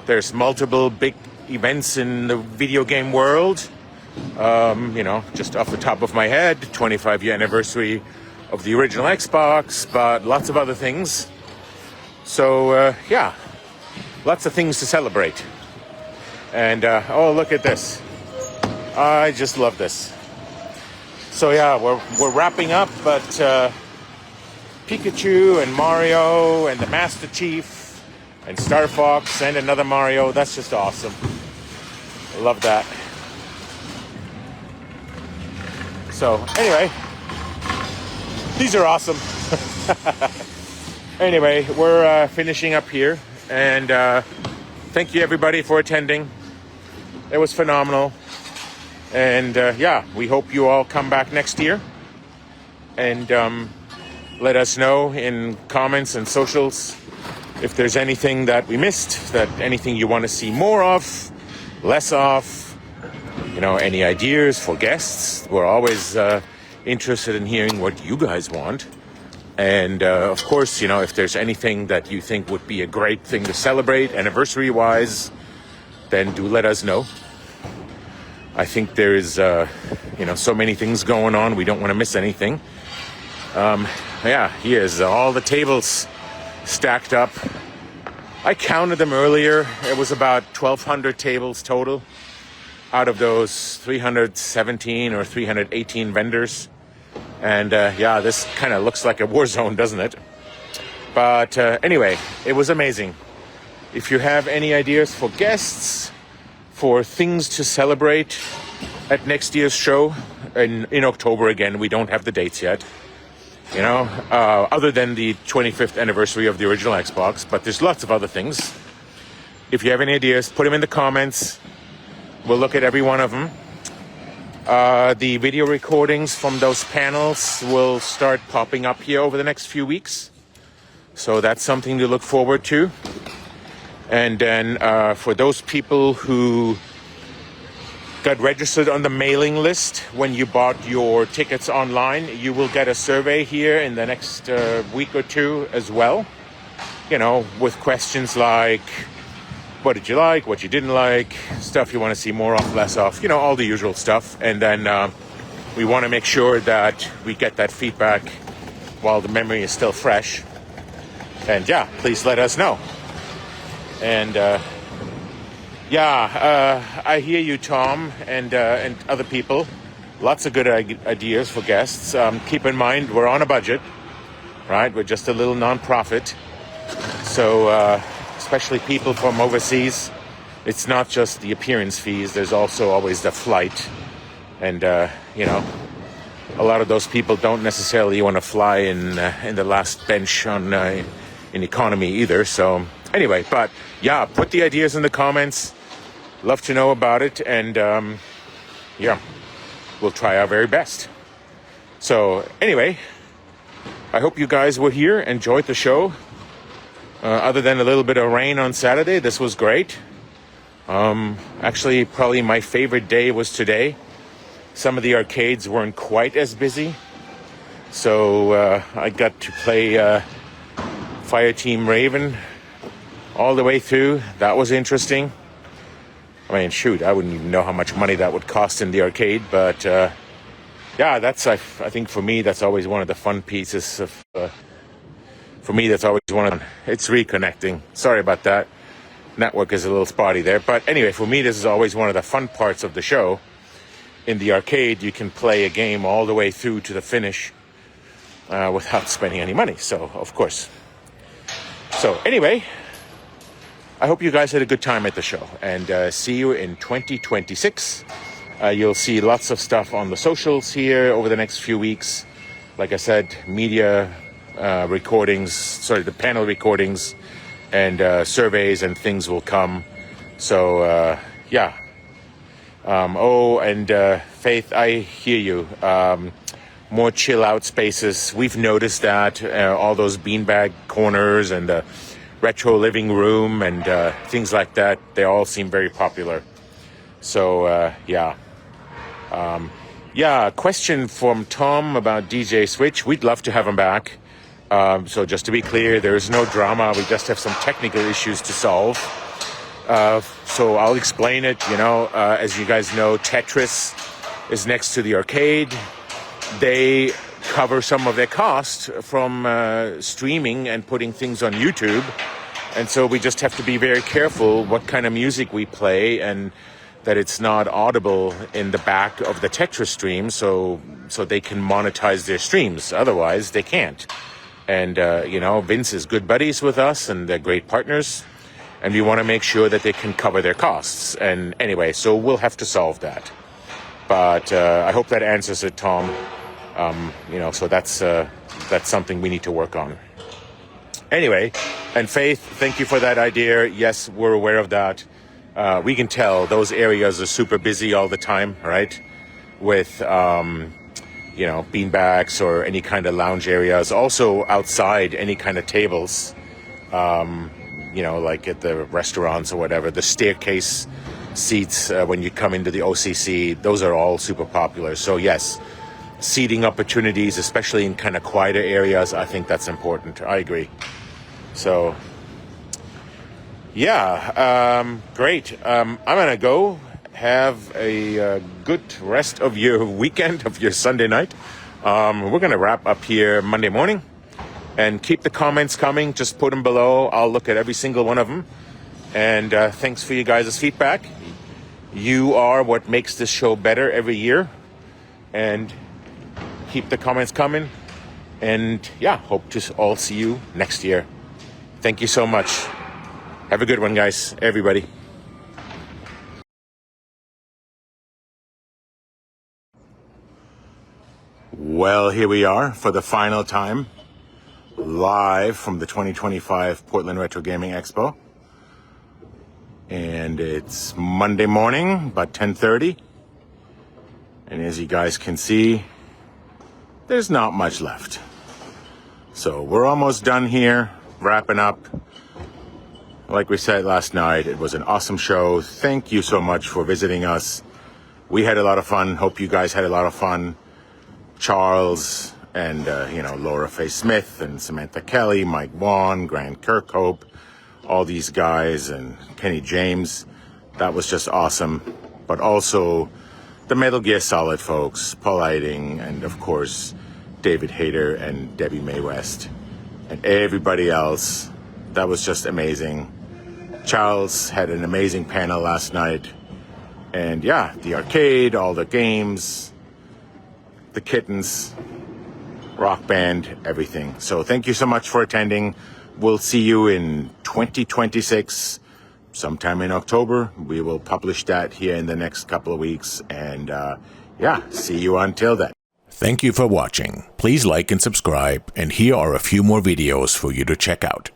Speaker 1: there's multiple big events in the video game world. You know, just off the top of my head, 25-year anniversary of the original Xbox, but lots of other things. So yeah, lots of things to celebrate. And oh, look at this. I just love this. So yeah, we're wrapping up, but Pikachu and Mario and the Master Chief and Star Fox and another Mario, that's just awesome. I love that. So anyway, these are awesome. Anyway, we're finishing up here, And thank you everybody for attending. It was phenomenal. And yeah, we hope you all come back next year. And let us know in comments and socials if there's anything that we missed, that anything you want to see more of, less of, you know, any ideas for guests. We're always interested in hearing what you guys want. And of course, you know, if there's anything that you think would be a great thing to celebrate anniversary-wise, then do let us know. I think there is, you know, so many things going on. We don't want to miss anything. Yeah, here's all the tables stacked up. I counted them earlier. It was about 1,200 tables total out of those 317 or 318 vendors. And yeah, this kind of looks like a war zone, doesn't it? But anyway, it was amazing. If you have any ideas for guests, for things to celebrate at next year's show in October again, we don't have the dates yet. You know, other than the 25th anniversary of the original Xbox, but there's lots of other things. If you have any ideas, put them in the comments. We'll look at every one of them. The video recordings from those panels will start popping up here over the next few weeks. So that's something to look forward to. And then for those people who got registered on the mailing list when you bought your tickets online, you will get a survey here in the next week or two as well. You know, with questions like, what did you like, what you didn't like, stuff you want to see more of, less of, you know, all the usual stuff. And then we want to make sure that we get that feedback while the memory is still fresh. And yeah, please let us know. And yeah, I hear you, Tom, and other people. Lots of good ideas for guests. Keep in mind, we're on a budget, right? We're just a little non-profit. So especially people from overseas, it's not just the appearance fees. There's also always the flight. And, you know, a lot of those people don't necessarily want to fly in the last bench on in economy either. So anyway, but yeah, put the ideas in the comments. Love to know about it. And yeah, we'll try our very best. So anyway, I hope you guys were here, enjoyed the show. Other than a little bit of rain on Saturday, this was great. Actually, probably my favorite day was today. Some of the arcades weren't quite as busy. So I got to play Fireteam Raven all the way through. That was interesting. I mean, shoot, I wouldn't even know how much money that would cost in the arcade. But yeah, that's, I think for me, that's always one of the fun pieces of... For me, that's always one of them. It's reconnecting. Sorry about that. Network is a little spotty there. But anyway, for me, this is always one of the fun parts of the show. In the arcade, you can play a game all the way through to the finish without spending any money. So, of course. So, anyway, I hope you guys had a good time at the show. And see you in 2026. You'll see lots of stuff on the socials here over the next few weeks. Like I said, media... the panel recordings and surveys and things will come. So yeah. And Faith, I hear you. More chill out spaces. We've noticed that all those beanbag corners and the retro living room and things like that, they all seem very popular. So yeah. Yeah, question from Tom about DJ Switch. We'd love to have him back. So just to be clear, there is no drama. We just have some technical issues to solve. So I'll explain it. You know, as you guys know, Tetris is next to the arcade. They cover some of their cost from streaming and putting things on YouTube. And so we just have to be very careful what kind of music we play and that it's not audible in the back of the Tetris stream so they can monetize their streams. Otherwise, they can't. And, you know, Vince is good buddies with us and they're great partners. And we want to make sure that they can cover their costs. And anyway, so we'll have to solve that. But I hope that answers it, Tom. You know, so that's something we need to work on. Anyway, and Faith, thank you for that idea. Yes, we're aware of that. We can tell those areas are super busy all the time, right? With, you know, beanbags or any kind of lounge areas. Also outside, any kind of tables, you know, like at the restaurants or whatever. The staircase seats when you come into the OCC, those are all super popular. So yes, seating opportunities, especially in kind of quieter areas, I think that's important. I agree. So yeah, great. I'm gonna go have a good rest of your weekend, of your Sunday night. We're gonna wrap up here Monday morning, and keep the comments coming. Just put them below. I'll look at every single one of them. And thanks for you guys' feedback. You are what makes this show better every year. And keep the comments coming. And yeah, hope to all see you next year. Thank you so much. Have a good one, guys, everybody. Well, here we are for the final time, live from the 2025 Portland Retro Gaming Expo. And it's Monday morning, about 10:30. And as you guys can see, there's not much left. So we're almost done here, wrapping up. Like we said last night, it was an awesome show. Thank you so much for visiting us. We had a lot of fun. Hope you guys had a lot of fun. Charles and, you know, Laura Faye Smith and Samantha Kelly, Mike Vaughn, Grant Kirkhope, all these guys, and Kenny James. That was just awesome. But also the Metal Gear Solid folks, Paul Eiding, and of course, David Hayter and Debbie Mae West, and everybody else. That was just amazing. Charles had an amazing panel last night. And yeah, the arcade, all the games, the kittens, rock band, everything. So thank you so much for attending. We'll see you in 2026, sometime in October. We will publish that here in the next couple of weeks. And yeah, see you until then. Thank you for watching. Please like and subscribe. And here are a few more videos for you to check out.